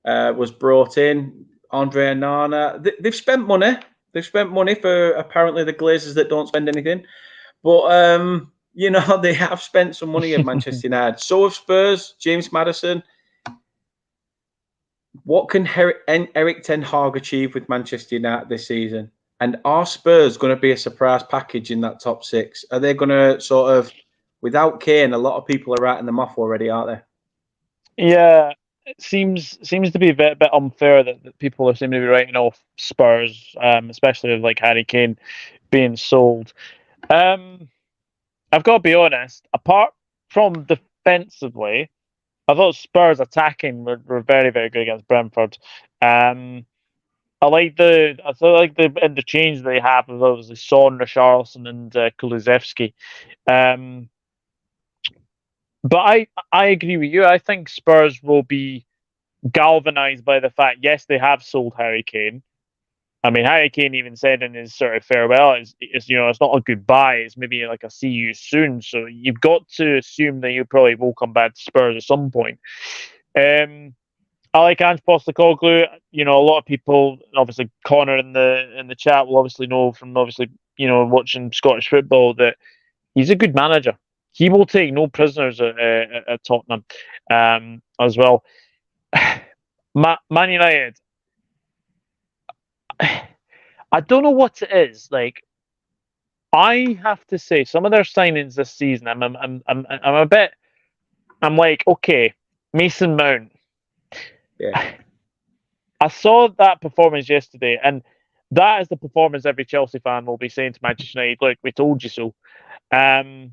was brought in, Andre Onana. They've spent money. They've spent money for apparently the Glazers that don't spend anything. But, they have spent some money at Manchester United. So have Spurs, James Maddison. What can Eric Ten Hag achieve with Manchester United this season? And are Spurs going to be a surprise package in that top six? Are they going to sort of, without Kane, a lot of people are writing them off already, aren't they? Yeah, it seems to be a bit unfair that people are seeming to be writing off Spurs, especially with like Harry Kane being sold. I've got to be honest. Apart from defensively, I thought Spurs attacking were very, very good against Brentford. I like the interchange they have with obviously Son, Richarlison, and Kulusevski. But I agree with you. I think Spurs will be galvanised by the fact, yes, they have sold Harry Kane. I mean, Harry Kane even said in his sort of farewell, it's not a goodbye. It's maybe like a see you soon. So you've got to assume that you probably will come back to Spurs at some point. I like Ange Postecoglou. A lot of people, obviously Connor in the chat will obviously know from watching Scottish football that he's a good manager. He will take no prisoners at Tottenham as well. Man United. I don't know what it is. Like, I have to say, some of their signings this season, I'm like, okay, Mason Mount. Yeah. I saw that performance yesterday, and that is the performance every Chelsea fan will be saying to Manchester United, look, we told you so. I'm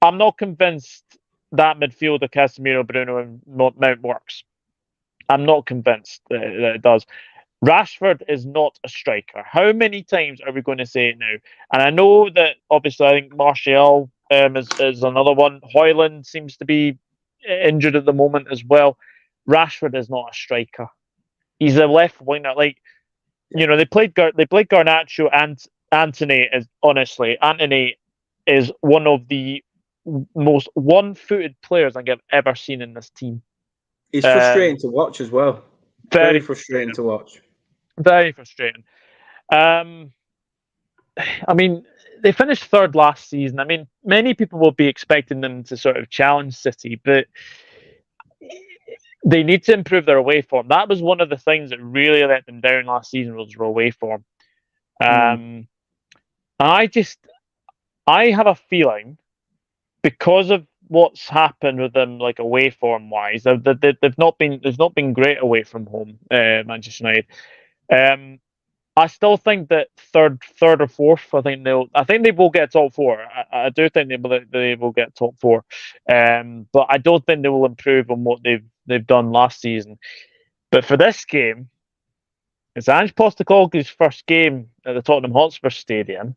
not convinced that midfield of Casemiro, Bruno, and Mount works. I'm not convinced that it does. Rashford is not a striker. How many times are we going to say it now? And I know that obviously I think Martial is another one. Hoyland seems to be injured at the moment as well. Rashford is not a striker. He's a left winger. Like, they played Garnacho, and Anthony is one of the most one-footed players I think I've ever seen in this team. It's frustrating to watch as well. Very frustrating to watch. Very frustrating. I mean, they finished third last season. I mean, many people will be expecting them to sort of challenge City, but they need to improve their away form. That was one of the things that really let them down last season, was their away form. And I have a feeling, because of what's happened with them, like away form wise, they've not been great away from home, Manchester United. I still think that third or fourth. I think they will get top four. I do think they will get top four. But I don't think they will improve on what they've done last season. But for this game, it's Ange Postecoglou's first game at the Tottenham Hotspur Stadium.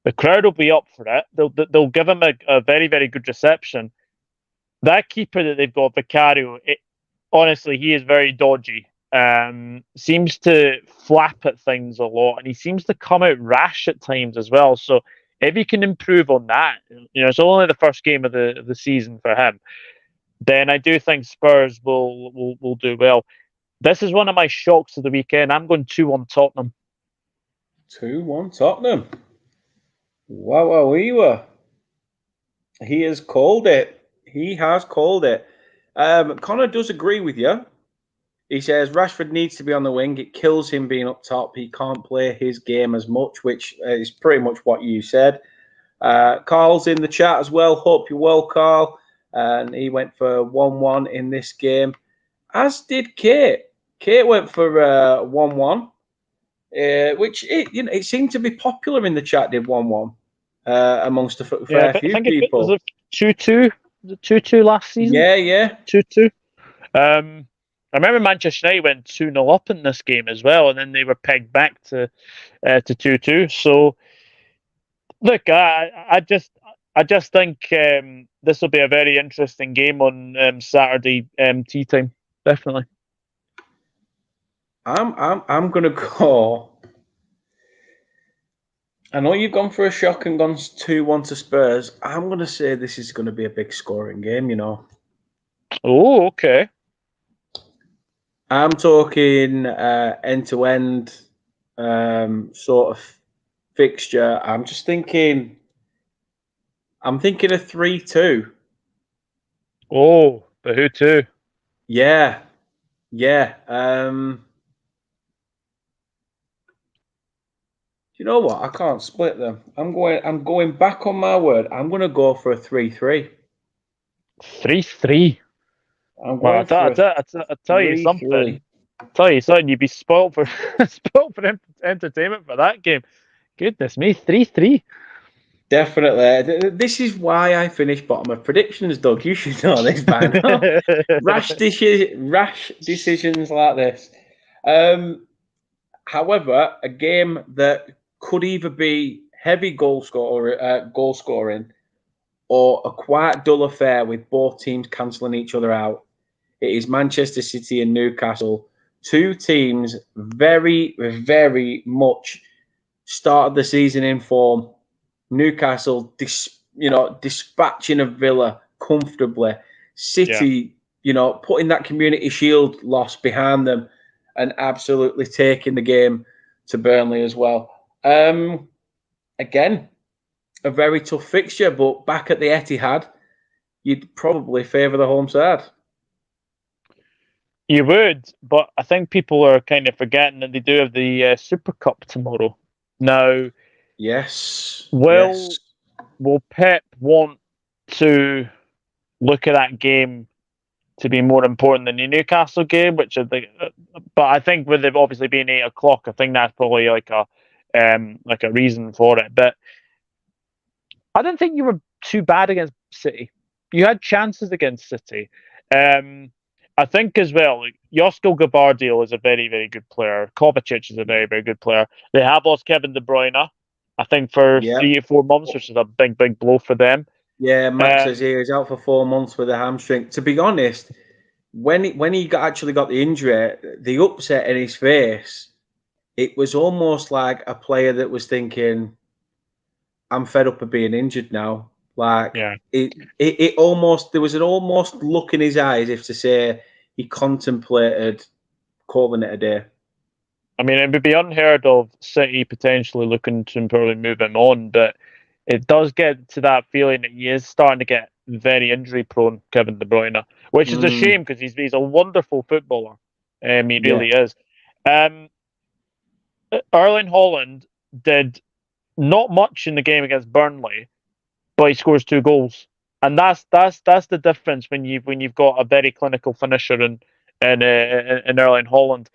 The crowd will be up for it. They'll give him a very, very good reception. That keeper that they've got, Vicario, honestly, he is very dodgy. Seems to flap at things a lot, and he seems to come out rash at times as well. So if he can improve on that, it's only the first game of the season for him, then I do think Spurs will do well. This is one of my shocks of the weekend. I'm going 2-1 Tottenham. 2-1 Tottenham. Wow. He has called it. He has called it. Connor does agree with you. He says Rashford needs to be on the wing. It kills him being up top. He can't play his game as much, which is pretty much what you said. Carl's in the chat as well. Hope you're well, Carl. And he went for 1-1 in this game, as did Kate. Kate went for 1-1, which it seemed to be popular in the chat. Did 1-1 amongst a fair I few think it was people. it 2-2. Was it 2-2 last season? Yeah. 2-2. I remember Manchester United went 2-0 up in this game as well, and then they were pegged back to 2-2. So, look, I just think this will be a very interesting game on Saturday tea time. Definitely. I'm gonna go. I know you've gone for a shock and gone 2-1 to Spurs. I'm gonna say this is gonna be a big scoring game. Oh, okay. I'm talking end-to-end sort of fixture. I'm thinking a 3-2. Oh, but who too? Yeah. You know what? I can't split them. I'm going back on my word. I'm gonna go for a 3-3. 3-3. I'm Well, going for a I tell you 3-3. something. You'd be spoiled for spoiled for entertainment for that game. Goodness me, 3-3. Definitely. This is why I finished bottom of predictions, Doug. You should know this by now. rash decisions like this. However, a game that could either be heavy goal scoring, or a quite dull affair with both teams cancelling each other out. It is Manchester City and Newcastle. Two teams very, very much started the season in form. Newcastle, dispatching of Villa comfortably. City, putting that Community Shield loss behind them and absolutely taking the game to Burnley as well. Again, a very tough fixture, but back at the Etihad, you'd probably favour the home side. You would, but I think people are kind of forgetting that they do have the Super Cup tomorrow. Now, Yes. will Pep want to look at that game to be more important than the Newcastle game? Which I think, but I think with it obviously being 8 o'clock, I think that's probably like a reason for it. But I don't think you were too bad against City. You had chances against City. I think as well, like, Josko Gvardiol is a very, very good player. Kovacic is a very, very good player. They have lost Kevin De Bruyne, I think, for 3 or 4 months, which is a big, big blow for them. Yeah, Max says he's out for 4 months with a hamstring. To be honest, when he actually got the injury, the upset in his face, it was almost like a player that was thinking, I'm fed up of being injured now. Like, Yeah. it almost, there was an almost look in his eyes if to say he contemplated calling it a day. I mean, it would be unheard of City potentially looking to probably move him on, but it does get to that feeling that he is starting to get very injury prone, Kevin De Bruyne, which is a shame because he's a wonderful footballer. He really is. Erling Haaland did not much in the game against Burnley, but he scores 2 goals, and that's the difference when you've got a very clinical finisher in Erling Haaland.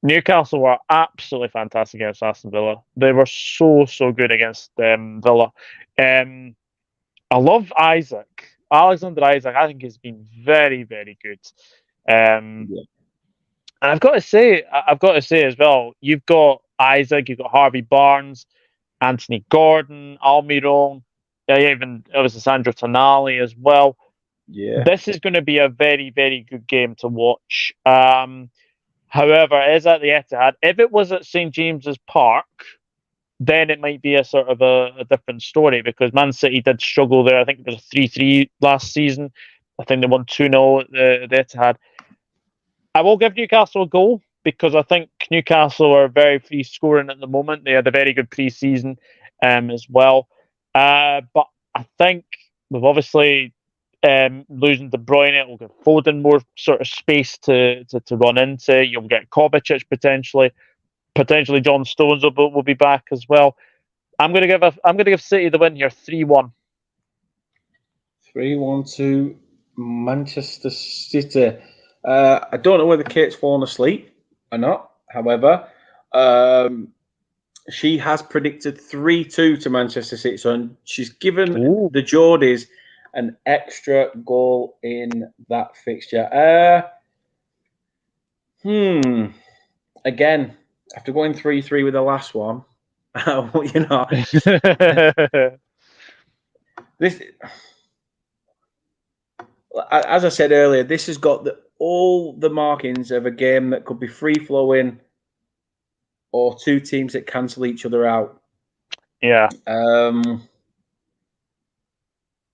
Newcastle were absolutely fantastic against Aston Villa. They were so good against Villa. I love Alexander Isaac. I think he's been very, very good. And I've got to say as well, you've got Isaac, you've got Harvey Barnes, Anthony Gordon, Almiron, even obviously Sandro Tonali as well. Yeah. This is going to be a very, very good game to watch. However, it is at the Etihad. If it was at St James's Park, then it might be a sort of a different story because Man City did struggle there. I think it was a 3-3 last season. I think they won 2-0 at the Etihad. I will give Newcastle a goal because I think Newcastle are very free scoring at the moment. They had a very good pre-season as well. But I think we've obviously losing De Bruyne, it will give Foden more sort of space to run into. You'll get Kovacic potentially. Potentially John Stones will be back as well. I'm going to give City the win here, 3-1. 3-1 to Manchester City. I don't know whether Kate's fallen asleep or not. However, she has predicted 3-2 to Manchester City. So she's given the Geordies an extra goal in that fixture. Again, after going 3-3 with the last one, this, as I said earlier, this has got all the markings of a game that could be free-flowing or two teams that cancel each other out. Yeah.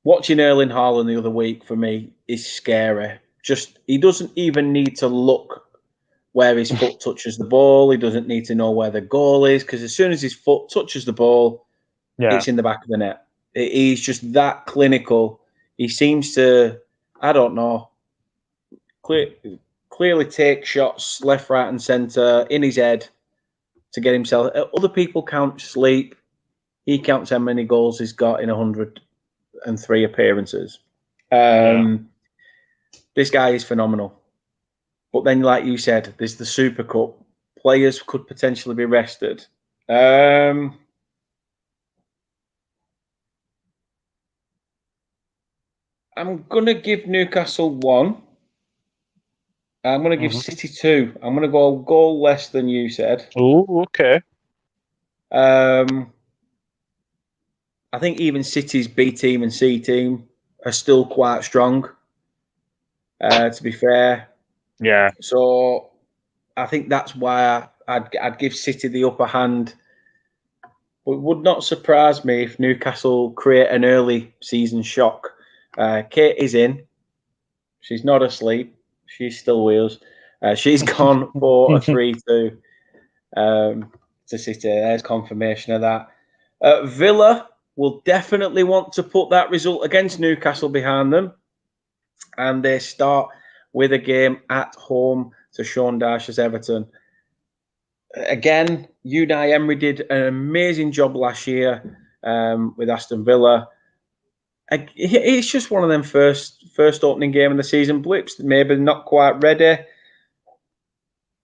Watching Erling Haaland the other week for me is scary. Just he doesn't even need to look where his foot touches the ball. He doesn't need to know where the goal is, because as soon as his foot touches the ball, it's in the back of the net. He's just that clinical. He seems to, I don't know, clearly take shots left, right, and centre in his head to get himself. Other people count sleep. He counts how many goals he's got in 103 appearances. This guy is phenomenal. But then, like you said, there's the Super Cup. Players could potentially be rested. I'm going to give Newcastle 1. I'm going to give City 2. I'm going to go a goal less than you said. Oh, okay. I think even City's B team and C team are still quite strong, to be fair. Yeah. So I think that's why I'd give City the upper hand. But it would not surprise me if Newcastle create an early season shock. Kate is in. She's not asleep. She's still with us. She's gone for a 3-2 to City. There's confirmation of that. Villa will definitely want to put that result against Newcastle behind them. And they start with a game at home to Sean Dyche's Everton. Again, Unai Emery did an amazing job last year with Aston Villa. It's just one of them first opening game of the season blips. Maybe not quite ready.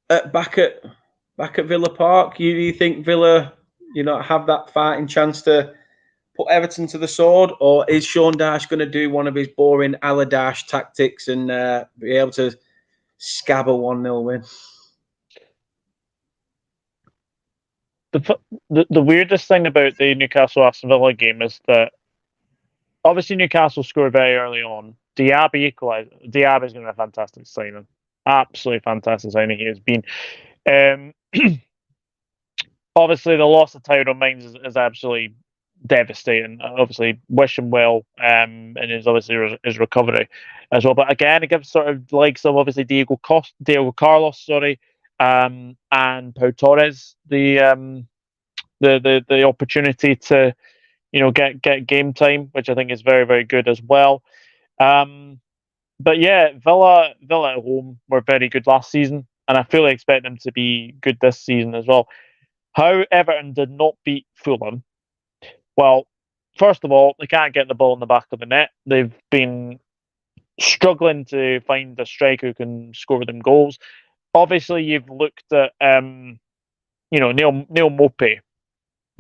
Back at Villa Park, you think Villa, have that fighting chance to put Everton to the sword, or is Sean Dyche going to do one of his boring a la Dyche tactics and be able to scab a 1-0 win? The weirdest thing about the Newcastle Aston Villa game is that obviously Newcastle scored very early on. Diaby equalised. Diaby is going to be a fantastic signing. Absolutely fantastic signing he has been. Obviously, the loss of Tyrone Mings is absolutely devastating. Obviously, wish him well, and his recovery as well. But again, it gives sort of likes of obviously Diego Carlos, and Pau Torres the opportunity to get game time, which I think is very, very good as well. But yeah, Villa at home were very good last season, and I fully expect them to be good this season as well. How Everton did not beat Fulham? Well, first of all, they can't get the ball in the back of the net. They've been struggling to find a striker who can score them goals. Obviously, you've looked at Neil Mopey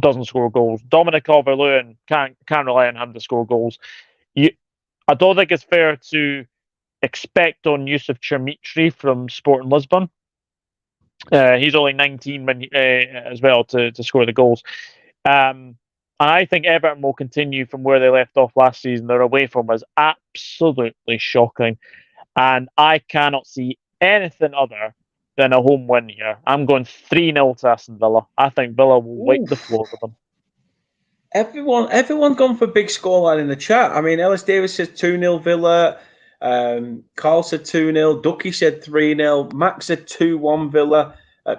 doesn't score goals. Dominic Calvert-Lewin can't rely on him to score goals. I don't think it's fair to expect on Yusuf Chermitri from Sporting Lisbon. He's only 19 as well to score the goals. And I think Everton will continue from where they left off last season. Their away form was absolutely shocking. And I cannot see anything other than a home win here. I'm going 3-0 to Aston Villa. I think Villa will wipe the floor with them. Everyone's gone for big scoreline in the chat. I mean, Ellis Davis says 2-0 Villa. Carl said 2-0. Ducky said 3-0. Max said 2-1 Villa.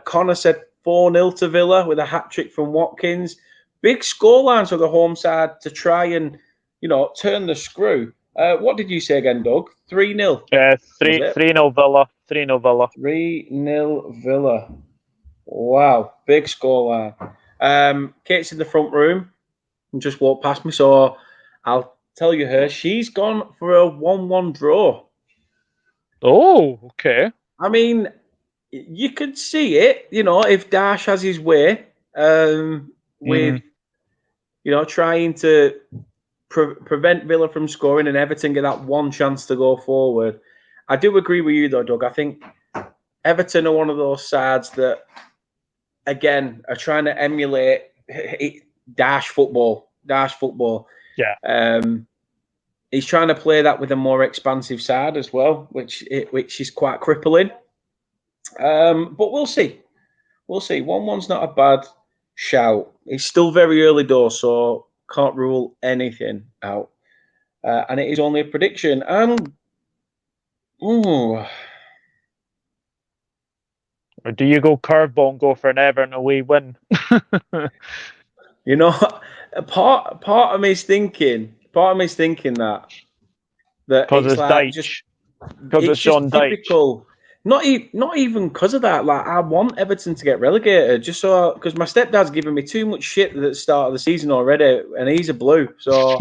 Connor said 4-0 to Villa with a hat-trick from Watkins. Big scorelines for the home side to try and, turn the screw. What did you say again, Doug? 3-0, was 3 it? 3-0 Villa. 3-0 Villa. 3-0 Villa. Wow, big scoreline. Kate's in the front room and just walked past me, so I'll tell you her. She's gone for a 1-1 draw. Oh, okay. I mean, you could see it, if Dash has his way, with, trying to prevent Villa from scoring and Everton get that one chance to go forward. I do agree with you, though, Doug. I think Everton are one of those sides that, again, are trying to emulate Dash football. Yeah. He's trying to play that with a more expansive side as well, which is quite crippling. But we'll see. We'll see. 1-1's not a bad shout. It's still very early doors, so can't rule anything out. And it is only a prediction. And Or do you go curveball and go for an Everton away win? a part of me is thinking that Because it's it's like just Dyche. Because it's Sean Dyche. typical. Not even because of that. Like, I want Everton to get relegated, just so, because my stepdad's given me too much shit at the start of the season already, and he's a Blue, so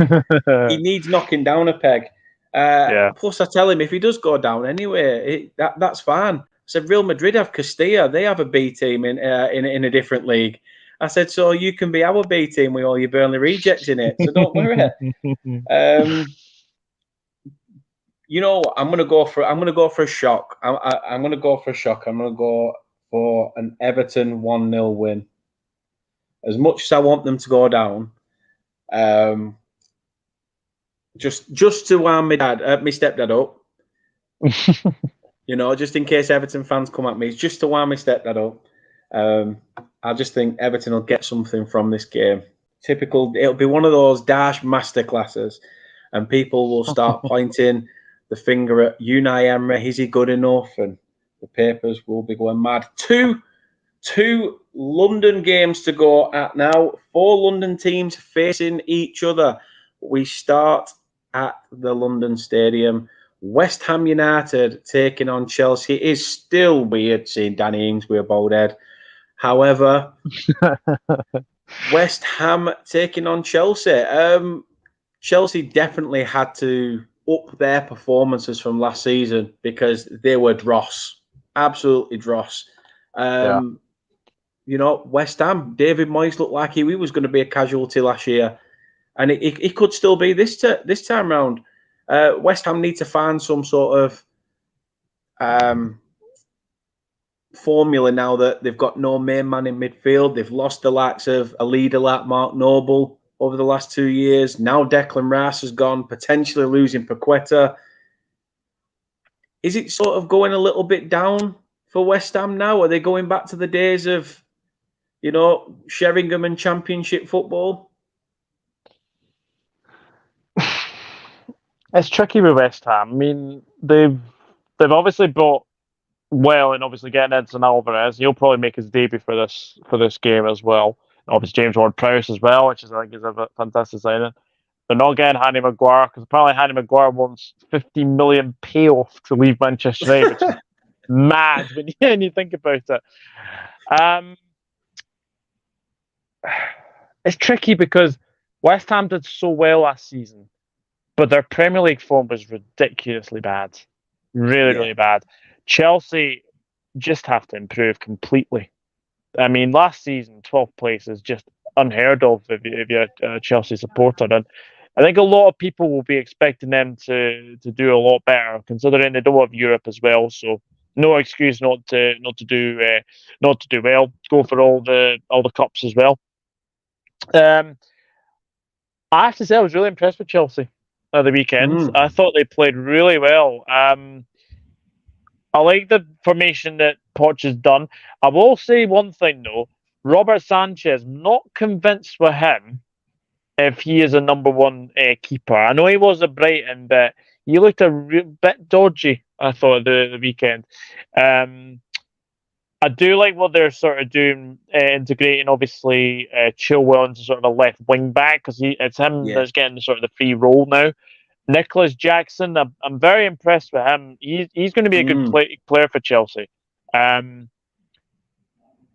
he needs knocking down a peg. Yeah. Plus, I tell him if he does go down anyway, that's fine. I said Real Madrid have Castilla; they have a B team in a different league. I said, so you can be our B team with all your Burnley rejects in it. So don't worry. I'm gonna go for a shock. I'm gonna go for a shock. I'm gonna go for an Everton 1-0 win. As much as I want them to go down, just to wound my stepdad up. Just in case Everton fans come at me, it's just to wound my stepdad up. I just think Everton will get something from this game. Typical. It'll be one of those Dash masterclasses, and people will start pointing the finger at Unai Emery. Is he good enough? And the papers will be going mad. Two London games to go at now. 4 London teams facing each other. We start at the London Stadium. West Ham United taking on Chelsea. It is still weird seeing Danny Ings with a bald head. However, West Ham taking on Chelsea. Chelsea definitely had to up their performances from last season because they were dross, absolutely dross. West Ham, David Moyes looked like he was going to be a casualty last year, and it could still be this time round. West Ham need to find some sort of formula now that they've got no main man in midfield. They've lost the likes of a leader like Mark Noble over the last 2 years. Now Declan Rice has gone, potentially losing Paqueta. Is it sort of going a little bit down for West Ham now? Are they going back to the days of, Sheringham and Championship football? It's tricky with West Ham. I mean, they've obviously bought well, and obviously getting Edson Alvarez. He'll probably make his debut for this game as well. Obviously James Ward-Prowse as well, which I think is a fantastic signing. They're not getting Harry Maguire because apparently Harry Maguire wants 50 million payoff to leave Manchester United, which is mad when you think about it. It's tricky because West Ham did so well last season, but their Premier League form was ridiculously bad. Really bad. Chelsea just have to improve completely. I mean, last season, 12th place is just unheard of if you're a Chelsea supporter. And I think a lot of people will be expecting them to do a lot better, considering they don't have Europe as well. So no excuse not to do well. Go for all the cups as well. I have to say, I was really impressed with Chelsea at the weekend. I thought they played really well. I like the formation that Poch has done. I will say one thing though: Robert Sanchez, not convinced with him if he is a number one keeper. I know he was at Brighton, but he looked a bit dodgy, I thought, the weekend. I do like what they're sort of doing, integrating obviously Chilwell into sort of a left wing back because it's him that's getting sort of the free role now. Nicholas Jackson, I'm very impressed with him. He's going to be a good player for Chelsea.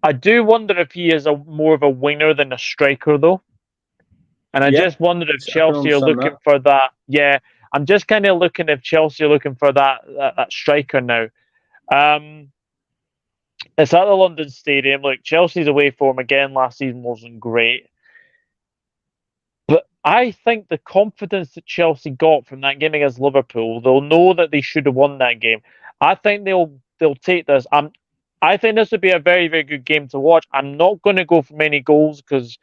I do wonder if he is more of a winger than a striker, though. And I just wonder if I can Chelsea are understand looking that. for that. Yeah, I'm just kind of looking if Chelsea are looking for that striker now. It's at the London Stadium. Like, Chelsea's away form again last season wasn't great. But I think the confidence that Chelsea got from that game against Liverpool, they'll know that they should have won that game. I think they'll take this. I think this would be a very, very good game to watch. I'm not going to go for many goals because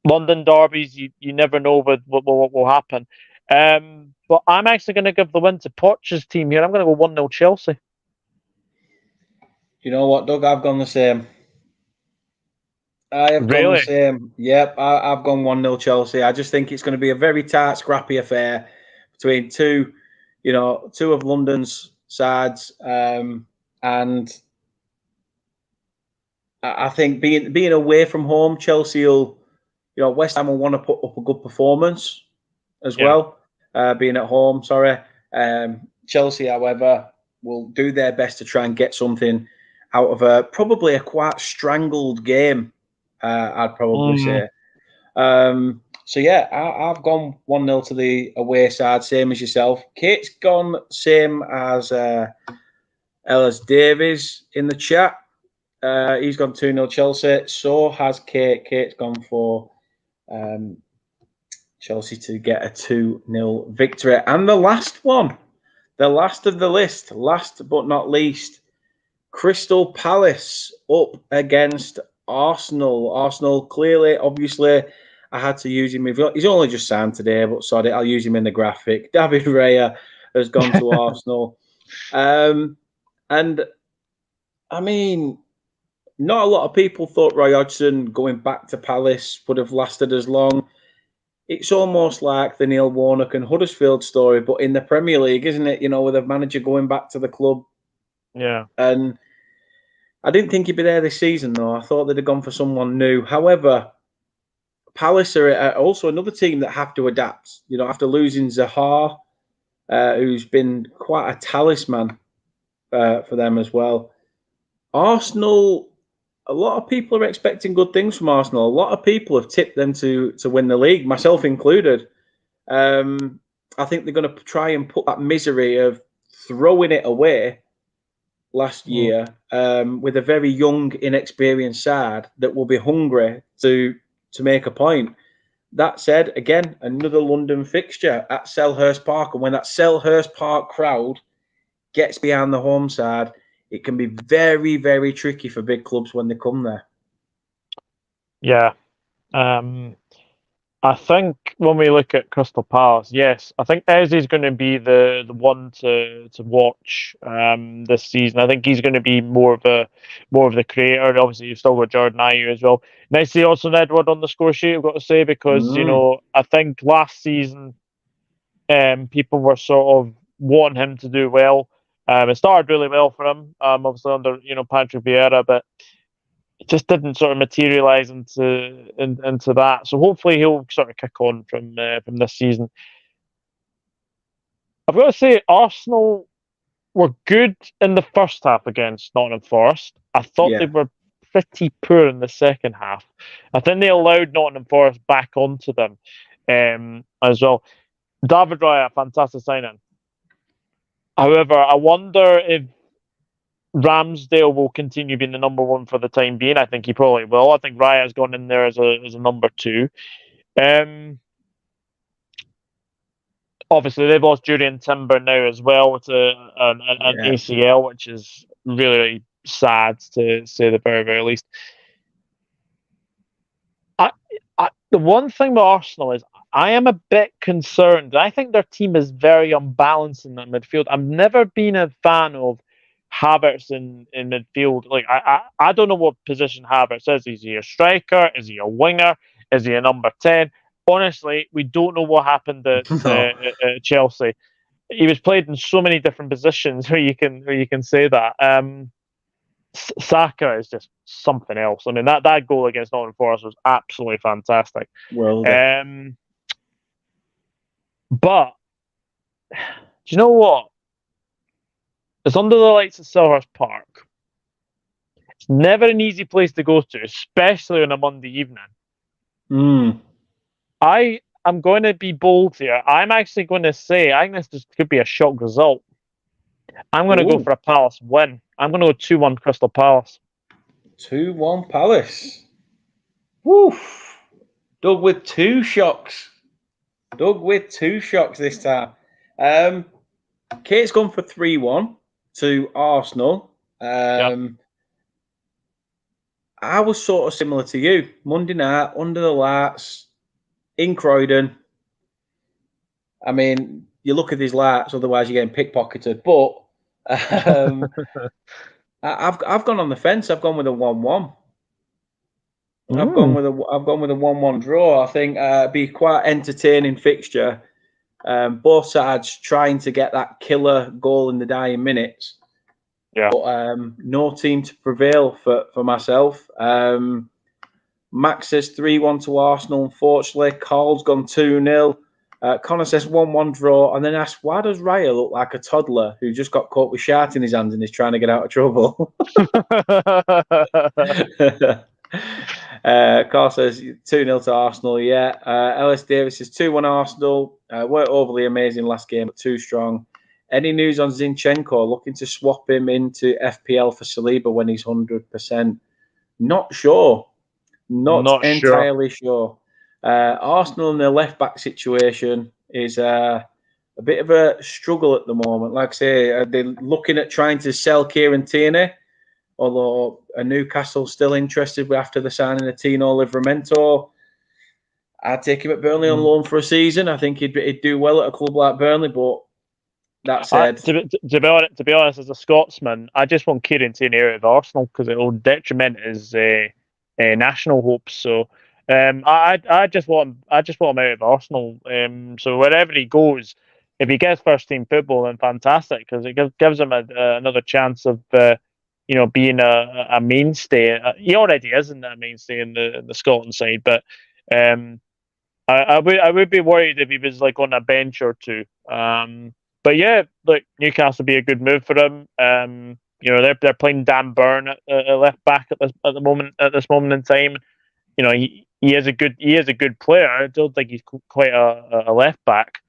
London derbies, you never know what will happen. But I'm actually going to give the win to Poch's team here. I'm going to go 1-0 Chelsea. You know what, Doug? I've gone the same. I have gone the Really? same. Yep, I've gone 1-0 Chelsea. I just think it's going to be a very tight, scrappy affair between two of London's sides. And I think being away from home, Chelsea will, West Ham will want to put up a good performance as well. Being at home, sorry. Chelsea, however, will do their best to try and get something out of probably a quite strangled game. I'd probably say. So yeah, I've gone 1-0 to the away side, same as yourself. Kate's gone same as Ellis Davies in the chat. He's gone 2-0 Chelsea. So has Kate. Kate's gone for Chelsea to get a 2-0 victory. And the last one, the last of the list, last but not least, Crystal Palace up against Arsenal. Arsenal, clearly, obviously, I had to use him. He's only just signed today, but sorry, I'll use him in the graphic. David Raya has gone to Arsenal. And, I mean, not a lot of people thought Roy Hodgson going back to Palace would have lasted as long. It's almost like the Neil Warnock and Huddersfield story, but in the Premier League, isn't it? With a manager going back to the club. Yeah. And I didn't think he'd be there this season, though. I thought they'd have gone for someone new. However, Palace are also another team that have to adapt. After losing Zaha, who's been quite a talisman for them as well. Arsenal, a lot of people are expecting good things from Arsenal. A lot of people have tipped them to win the league, myself included. I think they're going to try and put that misery of throwing it away last year with a very young, inexperienced side that will be hungry to make a point. That said, again, another London fixture at Selhurst Park. And when that Selhurst Park crowd gets behind the home side, it can be very, very tricky for big clubs when they come there. Yeah. I think when we look at Crystal Palace, yes, I think Eze's going to be the one to watch this season. I think he's going to be more of the creator. Obviously, you've still got Jordan Ayew as well. Nice to see also Edward on the score sheet, I've got to say, because I think last season people were sort of wanting him to do well. It started really well for him, obviously under Patrick Vieira, but it just didn't sort of materialize into that. So hopefully he'll sort of kick on from this season. I've got to say Arsenal were good in the first half against Nottingham Forest. I thought they were pretty poor in the second half. I think they allowed Nottingham Forest back onto them as well. David Raya, fantastic signing. However, I wonder if Ramsdale will continue being the number one for the time being. I think he probably will. I think Raya's gone in there as a number two. Obviously, they've lost Julian Timber now as well with an ACL, which is really, really sad to say the very, very least. The one thing with Arsenal is I am a bit concerned. I think their team is very unbalanced in that midfield. I've never been a fan of Havertz in midfield. Like I don't know what position Havertz is. Is he a striker? Is he a winger? Is he a number 10? Honestly, we don't know what happened at Chelsea. He was played in so many different positions where you can say that. Saka is just something else. I mean, that goal against Nottingham Forest was absolutely fantastic. Well, but you know what? It's under the lights at Selhurst Park. It's never an easy place to go to, especially on a Monday evening. Mm. I am going to be bold here. I'm actually going to say I think this could be a shock result. I'm going to go Ooh. for a Palace win. I'm going to go 2-1 Crystal Palace. 2-1 Palace. Woof. Doug with two shocks. This time. Kate's gone for 3-1 to Arsenal. Yeah. I was sort of similar to you. Monday night, under the lights, in Croydon. I mean, you look at these lights, otherwise you're getting pickpocketed. But I've gone on the fence. I've gone with a 1-1. I've gone with a 1-1 draw. I think it'd be quite entertaining fixture. Both sides trying to get that killer goal in the dying minutes. Yeah. But no team to prevail for myself. Max says 3-1 to Arsenal, unfortunately. Carl's gone 2-0. Connor says 1-1 draw, and then asks, why does Raya look like a toddler who just got caught with shart in his hands and is trying to get out of trouble? Carl says 2-0 to Arsenal, yeah. Ellis Davis says 2-1 Arsenal. Weren't overly amazing last game, but too strong. Any news on Zinchenko looking to swap him into FPL for Saliba when he's 100%? Not sure. Not entirely sure. Arsenal in their left-back situation is a bit of a struggle at the moment. Like I say, they're looking at trying to sell Kieran Tierney, although Newcastle still interested after the signing of Tino Livramento. I'd take him at Burnley on loan for a season. I think he'd do well at a club like Burnley, but that said... To be honest, as a Scotsman, I just want Kieran Tierney out of Arsenal because it will detriment his national hopes. So I just want him out of Arsenal. So wherever he goes, if he gets first team football, then fantastic because it gives him another chance of being a mainstay. He already isn't a mainstay in the Scotland side, but I would be worried if he was like on a bench or two. But yeah, look, Newcastle would be a good move for him. They're playing Dan Burn at left back at this moment in time. He is a good player. I don't think he's quite a left back.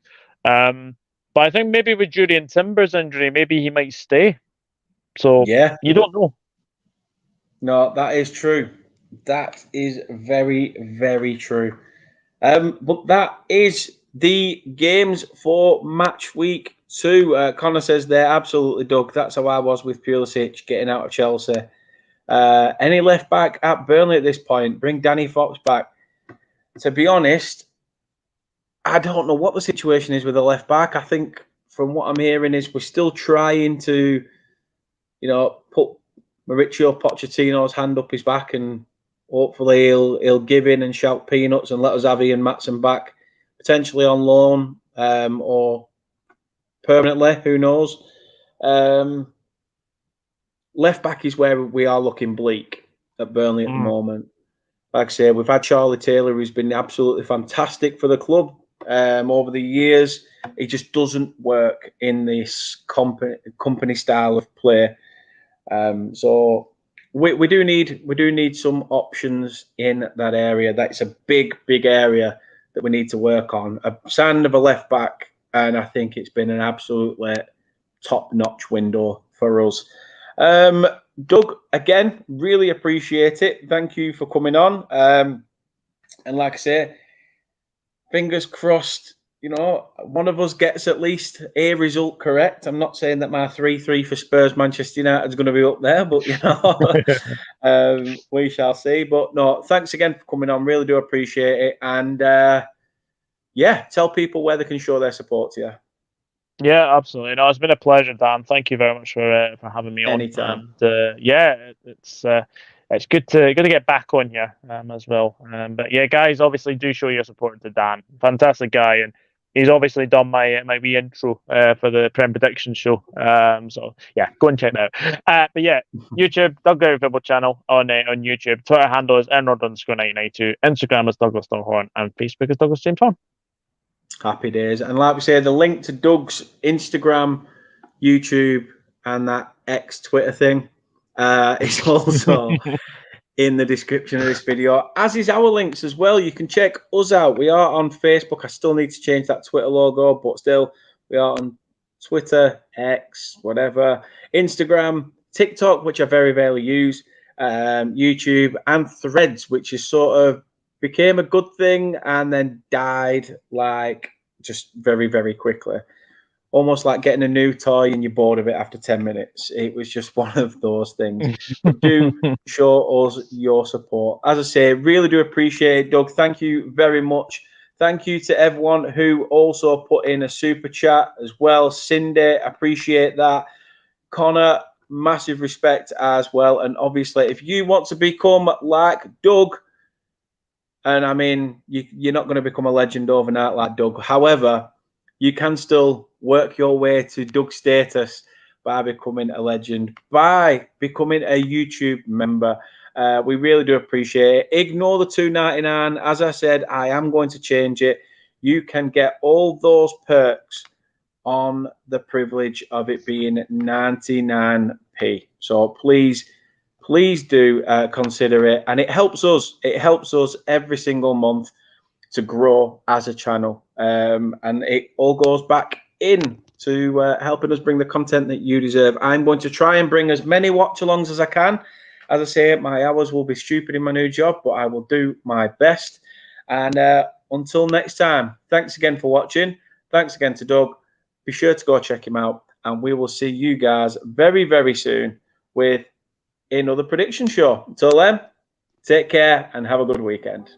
But I think maybe with Julian Timber's injury, maybe he might stay. So yeah, you don't know. No, that is true. That is very, very true. But that is the games for match week 2. Connor says there, absolutely, Doug. That's how I was with Pulisic getting out of Chelsea. Any left back at Burnley at this point? Bring Danny Fox back. To be honest, I don't know what the situation is with the left back. I think from what I'm hearing is we're still trying to, put Mauricio Pochettino's hand up his back and hopefully he'll give in and shout peanuts and let us have Ian Maatsen back, potentially on loan or permanently, who knows. Left back is where we are looking bleak at Burnley at the moment. Like I say, we've had Charlie Taylor, who's been absolutely fantastic for the club over the years. He just doesn't work in this company style of play. So we do need some options in that area. That's a big area that we need to work on. A signing of a left back, and I think it's been an absolutely top-notch window for us. Doug, again, really appreciate it. Thank you for coming on. And like I say, fingers crossed, one of us gets at least a result correct. I'm not saying that my 3-3 for Spurs Manchester United is going to be up there, but we shall see. But no, thanks again for coming on. Really do appreciate it. And tell people where they can show their support to you. Yeah, absolutely. No, it's been a pleasure, Dan. Thank you very much for having me on. Anytime. And it's good to get back on here as well. But yeah, guys, obviously do show your support to Dan. Fantastic guy, and he's obviously done my wee intro for the Prem Prediction show. So yeah, go and check that out. But yeah, YouTube, Doug Gary Football Channel on YouTube. Twitter handle is Enrod_992. Instagram is Douglas Donghorn, and Facebook is Douglas James Horn. Happy days. And like we say, the link to Doug's Instagram, YouTube, and that X Twitter thing is also in the description of this video, as is our links as well. You can check us out. We are on Facebook. I still need to change that Twitter logo, but still, we are on Twitter, X, whatever, Instagram, TikTok, which I very rarely use, YouTube, and Threads, which is sort of became a good thing and then died like just very, very quickly. Almost like getting a new toy and you're bored of it after 10 minutes. It was just one of those things. But do show us your support. As I say, really do appreciate it, Doug. Thank you very much. Thank you to everyone who also put in a super chat as well. Cindy, appreciate that. Connor, massive respect as well. And obviously, if you want to become like Doug, and I mean, you're not going to become a legend overnight like Doug. However, you can still work your way to Doug status by becoming a legend, by becoming a YouTube member. We really do appreciate it. Ignore the $2.99. As I said, I am going to change it. You can get all those perks on the privilege of it being 99p. So please do consider it. And it helps us. It helps us every single month to grow as a channel. And it all goes back in to helping us bring the content that you deserve. I'm going to try and bring as many watch-alongs as I can. As I say, my hours will be stupid in my new job, but I will do my best. And until next time, thanks again for watching. Thanks again to Doug. Be sure to go check him out. And we will see you guys very, very soon with another prediction show. Until then, take care and have a good weekend.